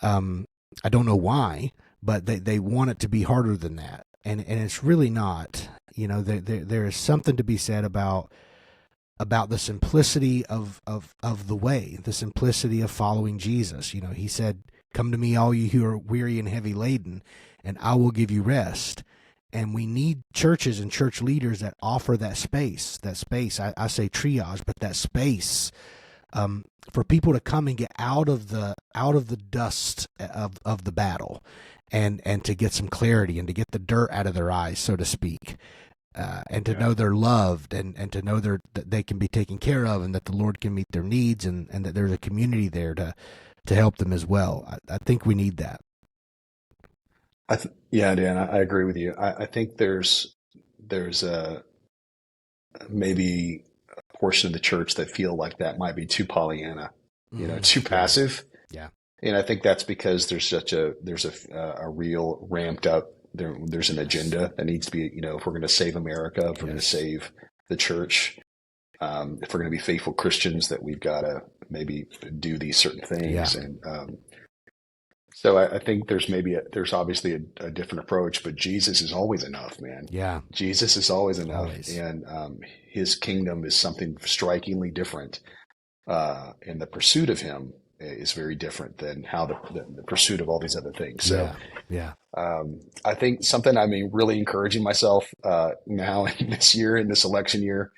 don't know why, but they want it to be harder than that, and it's really not. There is something to be said about the simplicity of the way, the simplicity of following Jesus. He said, "Come to me, all you who are weary and heavy laden, and I will give you rest." And we need churches and church leaders that offer that space. I say triage, but that space for people to come and get out of the dust of the battle, and to get some clarity and to get the dirt out of their eyes, so to speak. And to know they're loved, and to know that they can be taken care of, and that the Lord can meet their needs, and that there's a community there to help them as well. I think we need that. Dan, I agree with you. I think there's a maybe a portion of the church that feel like that might be too Pollyanna, too passive. Yeah. And I think that's because there's a real ramped up. There's an agenda that needs to be, if we're going to save America, if we're going to save the church, if we're going to be faithful Christians, that we've got to maybe do these certain things. Yeah. And so I think there's obviously a different approach, but Jesus is always enough, man. Yeah. Jesus is always enough. Always. And his kingdom is something strikingly different. And the pursuit of him is very different than how the pursuit of all these other things. So yeah. I think something really encouraging myself now in this year, in this election year,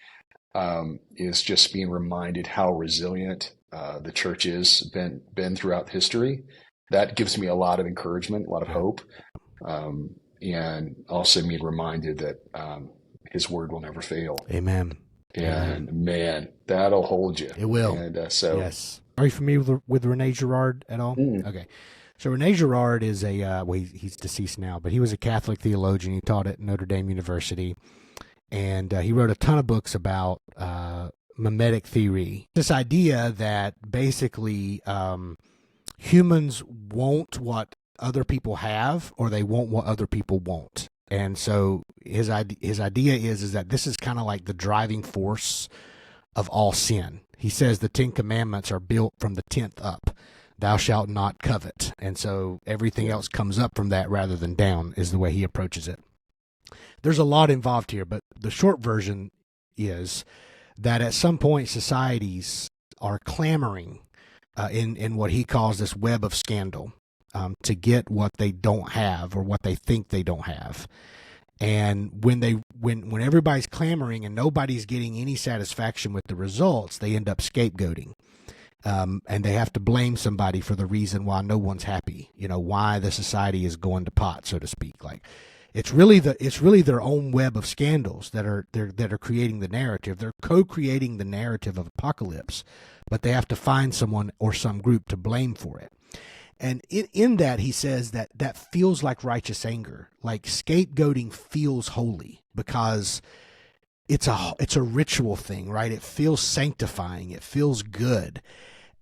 is just being reminded how resilient the church is been throughout history. That gives me a lot of encouragement, a lot of Yeah. hope, and also being reminded that His word will never fail. Amen. And man, that'll hold you. It will. And Yes. Are you familiar with Rene Girard at all? Okay. So Rene Girard is he's deceased now, but he was a Catholic theologian. He taught at Notre Dame University, and he wrote a ton of books about mimetic theory. This idea that basically humans want what other people have, or they want what other people want. And so his idea is that this is kind of like the driving force of all sin. He says the 10 Commandments are built from the 10th up. Thou shalt not covet. And so everything else comes up from that rather than down, is the way he approaches it. There's a lot involved here, but the short version is that at some point societies are clamoring in what he calls this web of scandal, to get what they don't have or what they think they don't have. And when everybody's clamoring and nobody's getting any satisfaction with the results, they end up scapegoating. And they have to blame somebody for the reason why no one's happy, why the society is going to pot, so to speak. Like, it's really their own web of scandals that are creating the narrative. They're co-creating the narrative of apocalypse, but they have to find someone or some group to blame for it. And in that, he says that feels like righteous anger. Like, scapegoating feels holy because it's a ritual thing, right? It feels sanctifying. It feels good.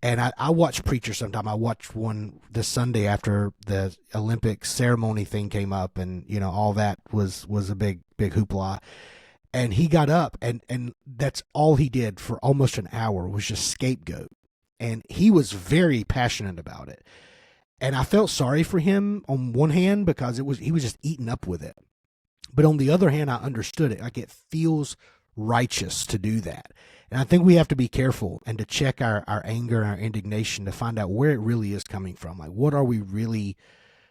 And I watch preachers sometimes. I watched one this Sunday after the Olympic ceremony thing came up, and all that was a big hoopla. And he got up, and that's all he did for almost an hour was just scapegoat. And he was very passionate about it. And I felt sorry for him on one hand because he was just eaten up with it. But on the other hand, I understood it. Like, it feels righteous to do that. And I think we have to be careful and to check our anger and our indignation to find out where it really is coming from. Like, what are we really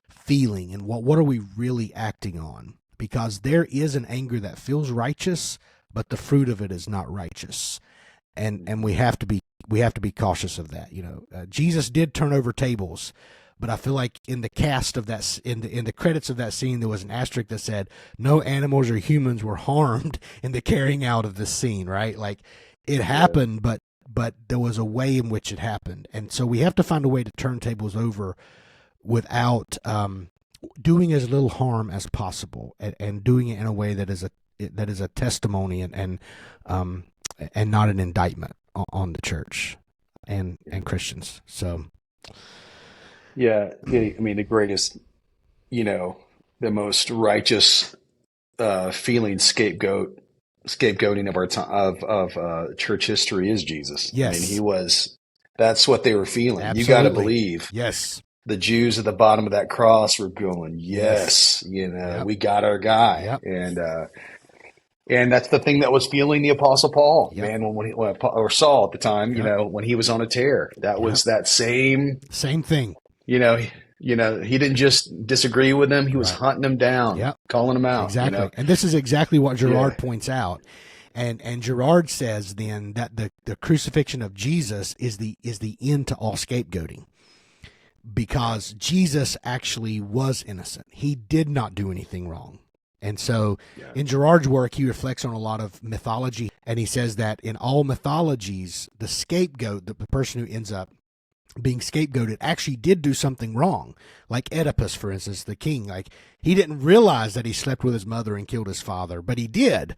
feeling and what are we really acting on? Because there is an anger that feels righteous, but the fruit of it is not righteous. And we have to be cautious of that. Jesus did turn over tables. But I feel like in the cast of that, in the credits of that scene, there was an asterisk that said no animals or humans were harmed in the carrying out of this scene, right? Like, it happened, but there was a way in which it happened. And so we have to find a way to turn tables over without doing as little harm as possible, and doing it in a way that is a testimony and not an indictment on the church and Christians. So. Yeah, I mean, the greatest, the most righteous feeling scapegoating of our time of church history is Jesus. Yes. I mean, that's what they were feeling. Absolutely. You got to believe. Yes. The Jews at the bottom of that cross were going, yes, Yep. We got our guy. Yep. And that's the thing that was fueling the Apostle Paul, Yep. man, or Saul at the time, when he was on a tear. That was that same thing. he didn't just disagree with them. He was hunting them down, calling them out. Exactly. And this is exactly what Girard points out. And Girard says then that the crucifixion of Jesus is the end to all scapegoating, because Jesus actually was innocent. He did not do anything wrong. And so in Girard's work, he reflects on a lot of mythology, and he says that in all mythologies, the scapegoat, the person who ends up being scapegoated, actually did do something wrong. Like Oedipus, for instance, the king, like, he didn't realize that he slept with his mother and killed his father, but he did.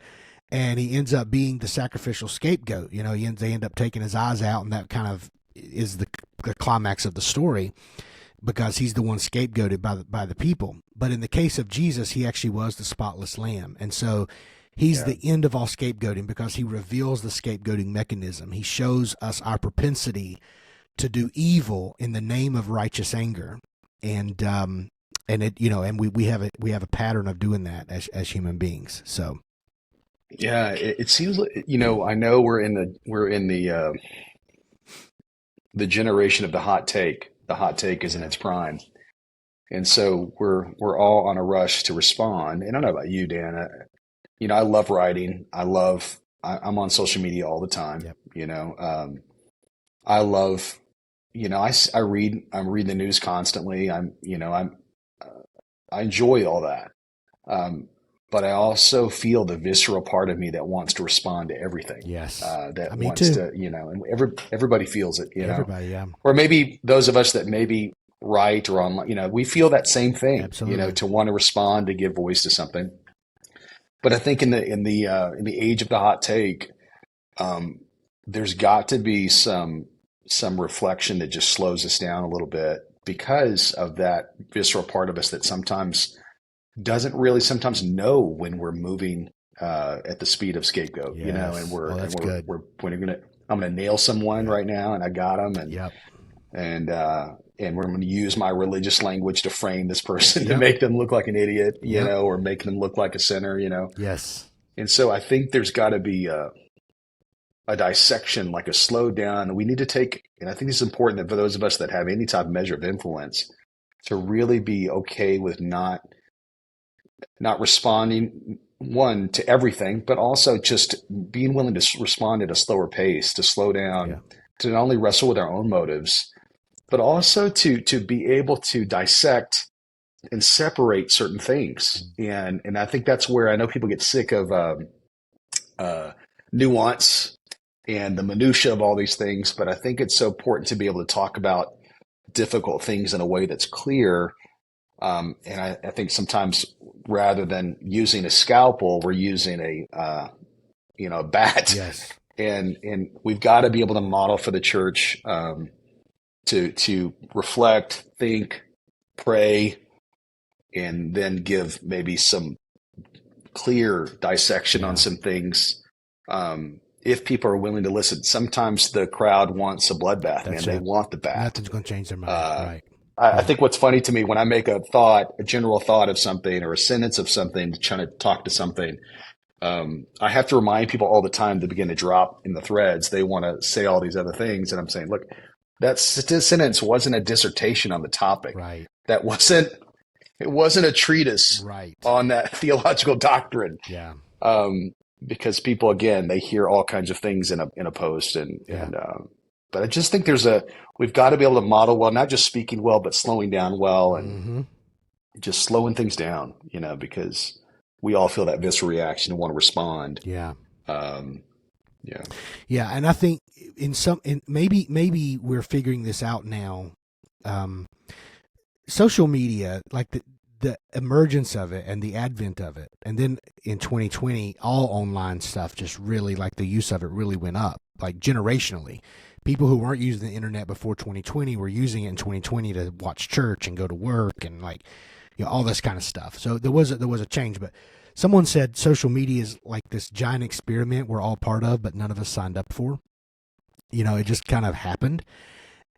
And he ends up being the sacrificial scapegoat. They end up taking his eyes out, and that kind of is the climax of the story, because he's the one scapegoated by the people. But in the case of Jesus, he actually was the spotless lamb. And so he's the end of all scapegoating, because he reveals the scapegoating mechanism. He shows us our propensity to do evil in the name of righteous anger, and we have a pattern of doing that as human beings. So, it seems like I know we're in the generation of the hot take. The hot take is in its prime, and so we're all on a rush to respond. And I don't know about you, Dan. I love writing. I love I'm on social media all the time. Yep. I love, I'm reading the news constantly. I enjoy all that. Um, but I also feel the visceral part of me that wants to respond to everything. Yes. That Me wants too. to, and everybody feels it, Everybody, yeah. or maybe those of us that maybe write or online, we feel that same thing, Absolutely. to want to respond, to give voice to something. But I think in the age of the hot take, um, there's got to be some reflection that just slows us down a little bit because of that visceral part of us that sometimes doesn't really sometimes know when we're moving at the speed of scapegoat, Yes. and That's good. I'm gonna nail someone Yep. right now, and I got them, Yep. and and we're going to use my religious language to frame this person to Yep. make them look like an idiot, Yep. or make them look like a sinner, Yes. And so I think there's got to be a dissection, like a slow down. We need to take, and I think it's important that for those of us that have any type of measure of influence, to really be okay with not responding one to everything, but also just being willing to respond at a slower pace, to slow down, Yeah. to not only wrestle with our own motives, but also to be able to dissect and separate certain things. And I think that's where I know people get sick of nuance and the minutia of all these things, but I think it's so important to be able to talk about difficult things in a way that's clear. And I think sometimes rather than using a scalpel, we're using a bat. Yes. And we've got to be able to model for the church to reflect, think, pray, and then give maybe some clear dissection on some things. If people are willing to listen, sometimes the crowd wants a bloodbath, man. They want the bat. Nothing's going to change their mind. Right. I think what's funny to me when I make a general thought of something or a sentence of something, trying to talk to something, I have to remind people all the time to begin to drop in the threads. They want to say all these other things. And I'm saying, look, that sentence wasn't a dissertation on the topic. Right. It wasn't a treatise on that theological doctrine. Yeah. Because people, again, they hear all kinds of things in a post, but I just think we've got to be able to model well, not just speaking well, but slowing down well, and just slowing things down, because we all feel that visceral reaction and want to respond. Yeah. Yeah. And I think maybe we're figuring this out now. Social media, like the emergence of it and the advent of it, and then in 2020, all online stuff just really, like, the use of it really went up, like, generationally. People who weren't using the internet before 2020 were using it in 2020 to watch church and go to work and, like, all this kind of stuff. So there was a change, but someone said social media is like this giant experiment we're all part of, but none of us signed up for. It just kind of happened.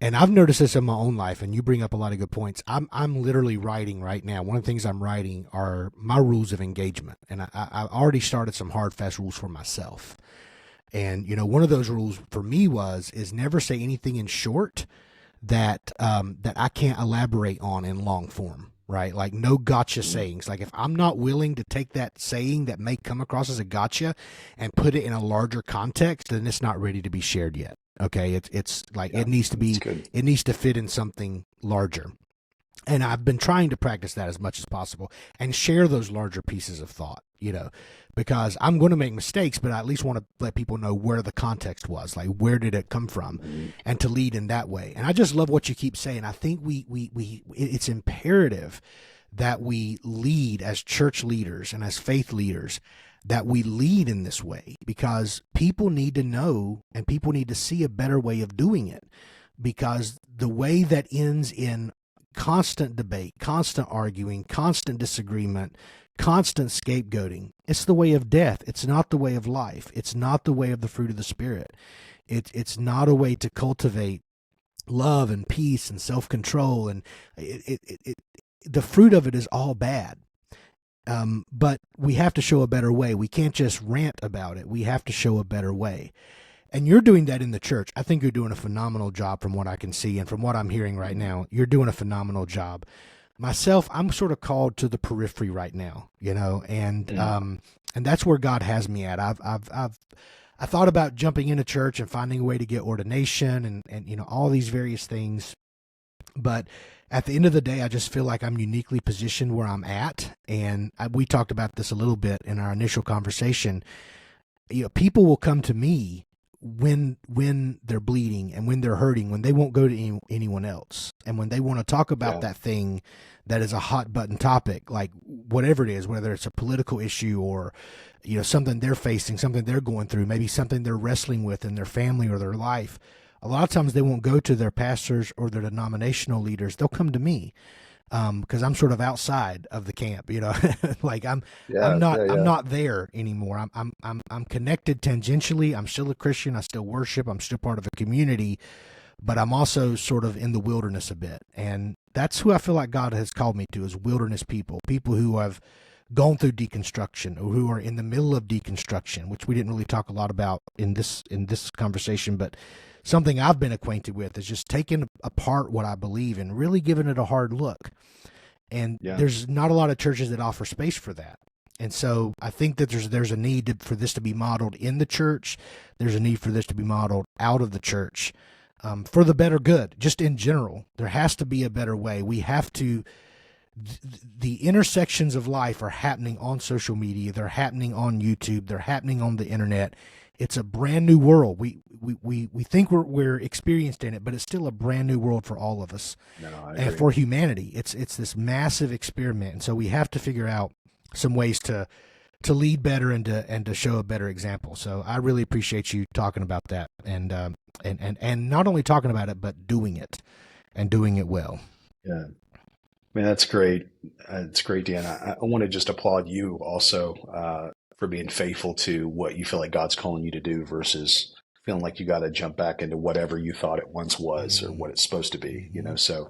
And I've noticed this in my own life, and you bring up a lot of good points. I'm literally writing right now. One of the things I'm writing are my rules of engagement, and I already started some hard, fast rules for myself. And one of those rules for me is never say anything in short that I can't elaborate on in long form. Right? Like, no gotcha sayings. Like, if I'm not willing to take that saying that may come across as a gotcha and put it in a larger context, then it's not ready to be shared yet. Okay. It's like, it needs to fit in something larger. And I've been trying to practice that as much as possible and share those larger pieces of thought, because I'm going to make mistakes, but I at least want to let people know where the context was, like, where did it come from, and to lead in that way. And I just love what you keep saying. I think it's imperative that we lead as church leaders and as faith leaders, that we lead in this way, because people need to know and people need to see a better way of doing it, because the way that ends in constant debate, constant arguing, constant disagreement, constant scapegoating, it's the way of death. It's not the way of life. It's not the way of the fruit of the Spirit. It's not a way to cultivate love and peace and self-control, and the fruit of it is all bad. But we have to show a better way. We can't just rant about it. We have to show a better way. And you're doing that in the church. I think you're doing a phenomenal job from what I can see, and from what I'm hearing right now, you're doing a phenomenal job. myself, I'm sort of called to the periphery right now, and that's where God has me at. I thought about jumping into church and finding a way to get ordination and all these various things. But at the end of the day, I just feel like I'm uniquely positioned where I'm at. And we talked about this a little bit in our initial conversation. People will come to me when they're bleeding and when they're hurting, when they won't go to anyone else, and when they want to talk about that thing that is a hot button topic, like whatever it is, whether it's a political issue or something they're facing, something they're going through, maybe something they're wrestling with in their family or their life. A lot of times they won't go to their pastors or their denominational leaders. They'll come to me because I'm sort of outside of the camp, like I'm not there anymore. I'm connected tangentially. I'm still a Christian. I still worship. I'm still part of a community, but I'm also sort of in the wilderness a bit. And that's who I feel like God has called me to, is wilderness people who have gone through deconstruction or who are in the middle of deconstruction, which we didn't really talk a lot about in this conversation, but something I've been acquainted with is just taking apart what I believe and really giving it a hard look. And there's not a lot of churches that offer space for that. And so I think that there's a need for this to be modeled in the church. There's a need for this to be modeled out of the church for the better good, just in general. There has to be a better way. We have to. The intersections of life are happening on social media. They're happening on YouTube. They're happening on the internet. It's a brand new world. We think we're experienced in it, but it's still a brand new world for all of us, and for humanity. It's this massive experiment, and so we have to figure out some ways to lead better and to show a better example. So I really appreciate you talking about that, and not only talking about it, but doing it, and doing it well. Yeah. Man, that's great. It's great, Dan. I want to just applaud you also for being faithful to what you feel like God's calling you to do versus feeling like you got to jump back into whatever you thought it once was or what it's supposed to be. So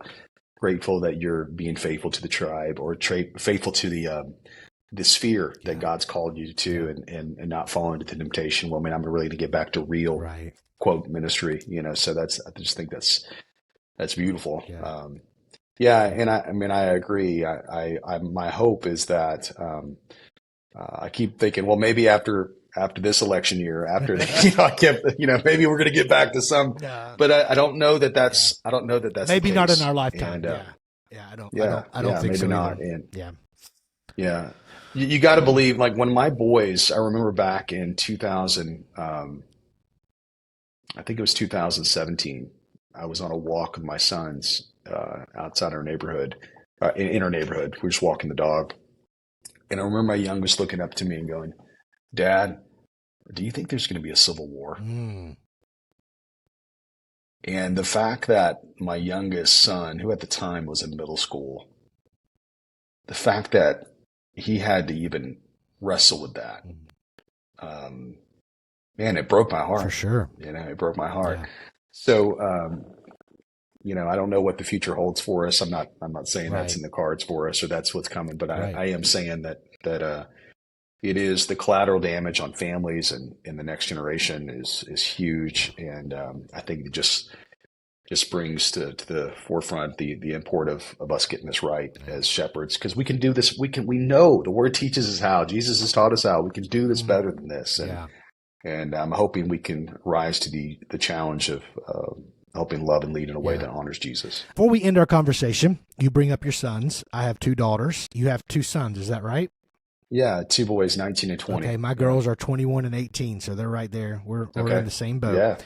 grateful that you're being faithful to the tribe or faithful to the sphere that God's called you to, and not falling into the temptation. Well, man, I'm really going to get back to real quote ministry. So I just think that's beautiful. Yeah. And I agree. My hope is that, I keep thinking, well, maybe after this election year, after I kept, maybe we're going to get back to some, but I don't know that that's, I don't know that that's maybe the not case. in our lifetime. And, I don't think maybe so not. either. And, you got to believe, like when my boys, I remember back in 2000, I think it was 2017, I was on a walk with my sons, outside our neighborhood, in our neighborhood. We were just walking the dog. And I remember my youngest looking up to me and going, "Dad, do you think there's going to be a civil war?" And the fact that my youngest son, who at the time was in middle school, the fact that he had to even wrestle with that, man, it broke my heart. For sure. It broke my heart. Yeah. So, I don't know what the future holds for us. I'm not saying that's in the cards for us or that's what's coming, but I am saying that it is the collateral damage on families and in the next generation is huge. And I think it just brings to the forefront the import of us getting this right as shepherds, because we can do this. We know the word teaches us how. Jesus has taught us how. We can do this better than this. And I'm hoping we can rise to the challenge of helping love and lead in a way that honors Jesus. Before we end our conversation, you bring up your sons. I have 2 daughters. You have 2 sons. Is that right? Yeah, 2 boys, 19 and 20. Okay, my girls are 21 and 18, so they're right there. We're in the same boat. Yeah.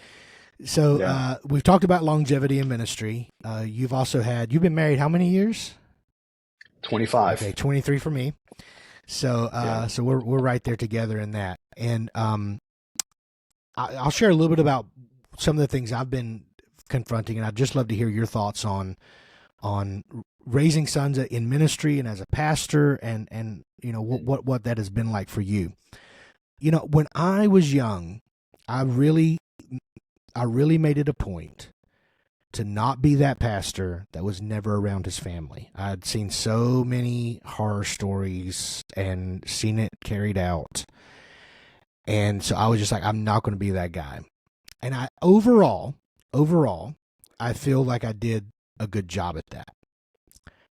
So we've talked about longevity in ministry. You've been married how many years? 25. Okay, 23 for me. So so we're right there together in that. And I'll share a little bit about some of the things I've been confronting, and I'd just love to hear your thoughts on raising sons in ministry and as a pastor, and what that has been like for you. When I was young, I really made it a point to not be that pastor that was never around his family. I'd seen so many horror stories and seen it carried out, and so I was just like, I'm not going to be that guy. And overall, I feel like I did a good job at that.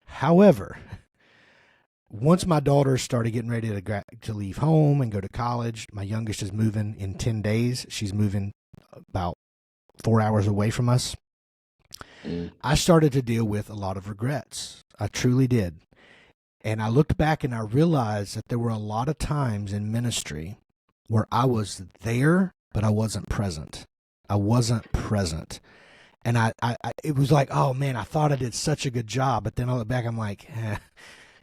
However, once my daughter started getting ready to leave home and go to college, my youngest is moving in 10 days. She's moving about 4 hours away from us. I started to deal with a lot of regrets. I truly did. And I looked back and I realized that there were a lot of times in ministry where I was there, but I wasn't present. I wasn't present. And it was like, oh man, I thought I did such a good job. But then I look back, I'm like,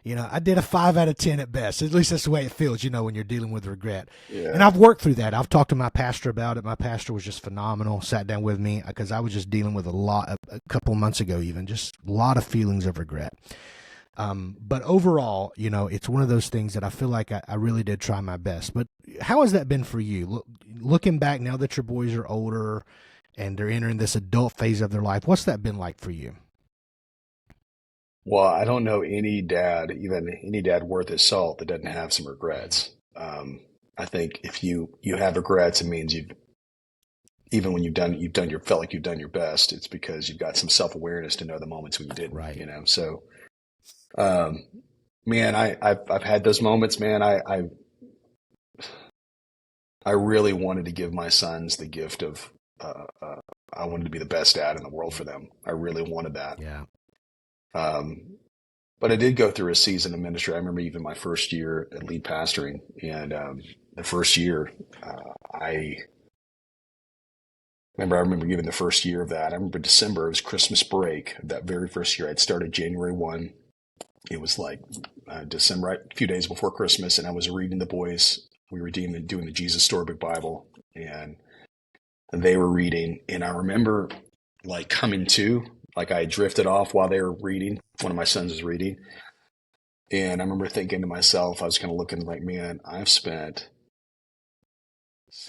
I did a 5 out of 10 at best. At least that's the way it feels, when you're dealing with regret. Yeah. And I've worked through that. I've talked to my pastor about it. My pastor was just phenomenal, sat down with me because I was just dealing with a couple months ago, even just a lot of feelings of regret. But overall, it's one of those things that I feel like I really did try my best. But how has that been for you? Looking back now that your boys are older and they're entering this adult phase of their life, what's that been like for you? Well, I don't know any dad, even any dad worth his salt, that doesn't have some regrets. I think if you have regrets, it means even when felt like you've done your best, it's because you've got some self-awareness to know the moments when you didn't, Right. So, man, I've had those moments, man. I really wanted to give my sons the gift of, I wanted to be the best dad in the world for them. I really wanted that. Yeah. But I did go through a season of ministry. I remember even my first year at lead pastoring, and the first year, I remember giving the first year of that. I remember December, it was Christmas break. That very first year, I'd started January 1. It was like December, right, a few days before Christmas, and I was reading the boys. We were doing the Jesus Storybook Bible, and they were reading. And I remember like coming to, like I drifted off while they were reading. One of my sons was reading. And I remember thinking to myself, I was kind of looking like, man, I've spent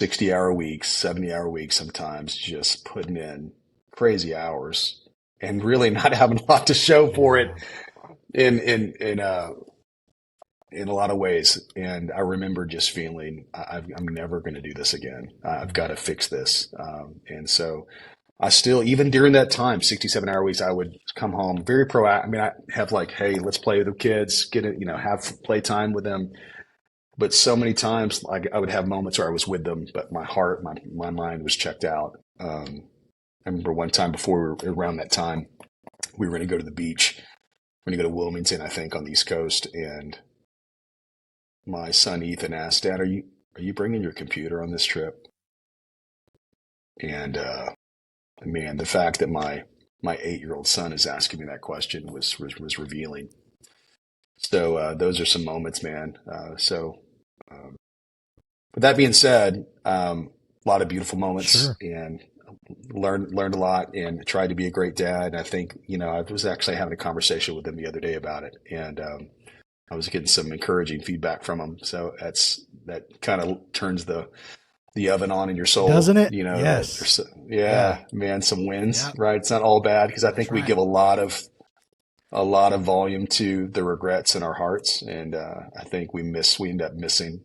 60-hour weeks, 70-hour weeks sometimes just putting in crazy hours and really not having a lot to show for it in a lot of ways. And I remember just feeling, I'm never going to do this again. I've got to fix this. And so I still, even during that time, 67-hour weeks, I would come home very proactive. I mean, I have like, hey, let's play with the kids, get it, have playtime with them. But so many times, like I would have moments where I was with them, but my heart, my mind was checked out. I remember one time around that time, we were going to go to the beach. We're going to go to Wilmington, I think, on the East Coast. And my son Ethan asked, Dad, are you bringing your computer on this trip? And man, the fact that my 8-year-old son is asking me that question was revealing. So those are some moments, man. With that being said, a lot of beautiful moments. Sure. And learned a lot and tried to be a great dad. And I think, I was actually having a conversation with him the other day about it. And I was getting some encouraging feedback from him. So that kind of turns the oven on in your soul, doesn't it? Yes. Man, some wins, Yep. Right? It's not all bad, because I think we give a lot of volume to the regrets in our hearts, and I think we end up missing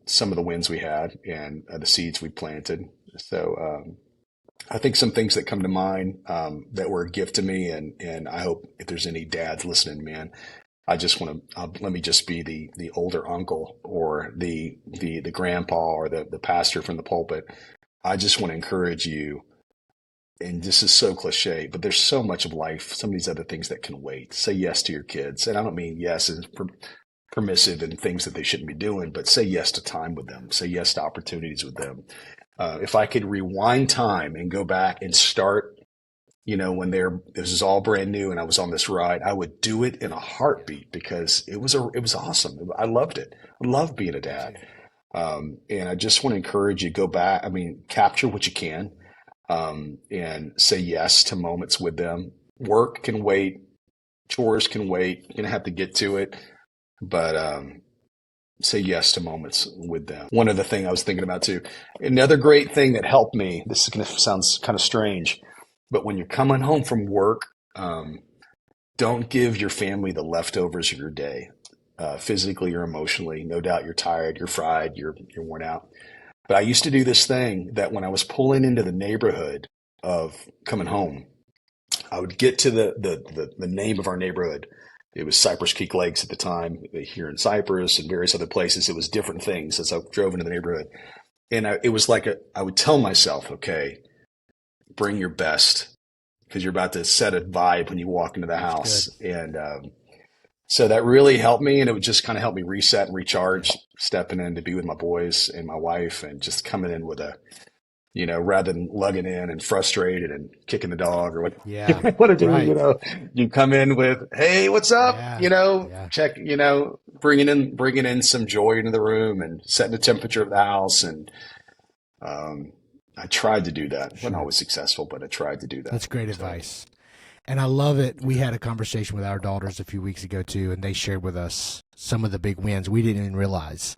some of the wins we had and the seeds we planted. So I think some things that come to mind that were a gift to me, and I hope if there's any dads listening, man, I just want to let me just be the older uncle or the grandpa or the pastor from the pulpit. I just want to encourage you, and this is so cliche, but there's so much of life, some of these other things that can wait. Say yes to your kids. And I don't mean yes as permissive and things that they shouldn't be doing, but say yes to time with them. Say yes to opportunities with them. If I could rewind time and go back and start, when this is all brand new and I was on this ride, I would do it in a heartbeat, because it was awesome. I loved it. I love being a dad. And I just want to encourage you, go back. I mean, capture what you can, and say yes to moments with them. Work can wait. Chores can wait. You're going to have to get to it, but, say yes to moments with them. One other thing I was thinking about too, another great thing that helped me, this is going to sound kind of strange, but when you're coming home from work, don't give your family the leftovers of your day, physically or emotionally. No doubt you're tired, you're fried, you're worn out. But I used to do this thing that when I was pulling into the neighborhood of coming home, I would get to the name of our neighborhood. It was Cypress Creek Lakes at the time here in Cypress and various other places. It was different things as I drove into the neighborhood. And it was like I would tell myself, okay, bring your best because you're about to set a vibe when you walk into the house. And so that really helped me. And it would just kind of help me reset and recharge, stepping in to be with my boys and my wife and just coming in with a, rather than lugging in and frustrated and kicking the dog or what, Right. You come in with, hey, what's up? Yeah. Check, bringing in some joy into the room and setting the temperature of the house. And, I tried to do that. Wasn't always successful, but I tried to do that. That's great advice. And I love it. We had a conversation with our daughters a few weeks ago too, and they shared with us some of the big wins we didn't even realize.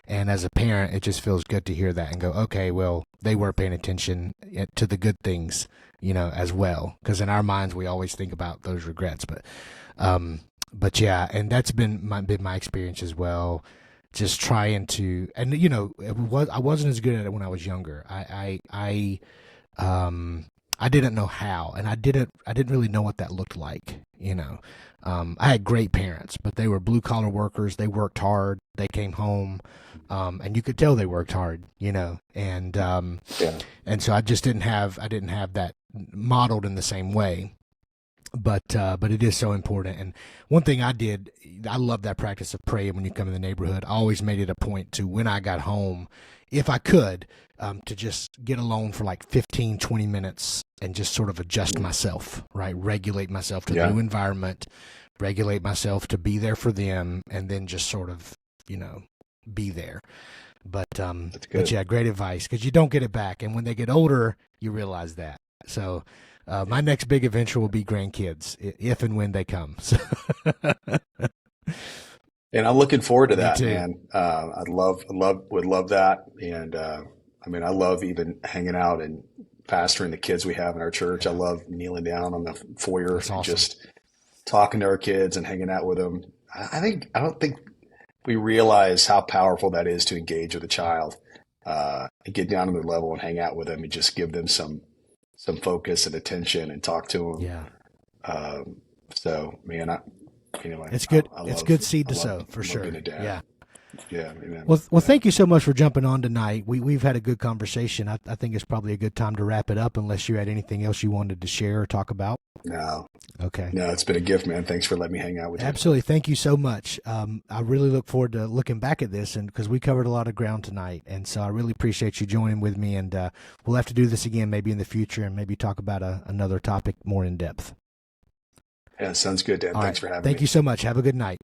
And as a parent, it just feels good to hear that and go, okay, well, they were paying attention to the good things, as well. Because in our minds, we always think about those regrets. But yeah, and that's been my experience as well. Just trying to, and I wasn't as good at it when I was younger. I didn't know how, and I didn't really know what that looked like. I had great parents, but they were blue collar workers. They worked hard. They came home, and you could tell they worked hard. And so I didn't have that modeled in the same way. But it is so important. And one thing I love that practice of praying when you come in the neighborhood. I always made it a point to, when I got home, if I could, to just get alone for like 15, 20 minutes and just sort of adjust myself, right? Regulate myself to the new environment, regulate myself to be there for them, and then just sort of, be there. But yeah, great advice, because you don't get it back. And when they get older, you realize that. So my next big adventure will be grandkids, if and when they come. So. And I'm looking forward to that, man. Would love that. And I love even hanging out and pastoring the kids we have in our church. I love kneeling down on the foyer and just talking to our kids and hanging out with them. I don't think we realize how powerful that is to engage with a child, and get down to their level and hang out with them and just give them some focus and attention and talk to them. Yeah. So man, it's good. It's good seed to sow for sure. Yeah. Yeah. Amen. Well, thank you so much for jumping on tonight. We've had a good conversation. I think it's probably a good time to wrap it up, unless you had anything else you wanted to share or talk about. No. Okay. No, it's been a gift, man. Thanks for letting me hang out with you. Absolutely. Thank you so much. I really look forward to looking back at this, and because we covered a lot of ground tonight, and so I really appreciate you joining with me. And we'll have to do this again maybe in the future, and maybe talk about another topic more in depth. Yeah, sounds good, Dan. Thanks for having me. Thank you so much. Have a good night.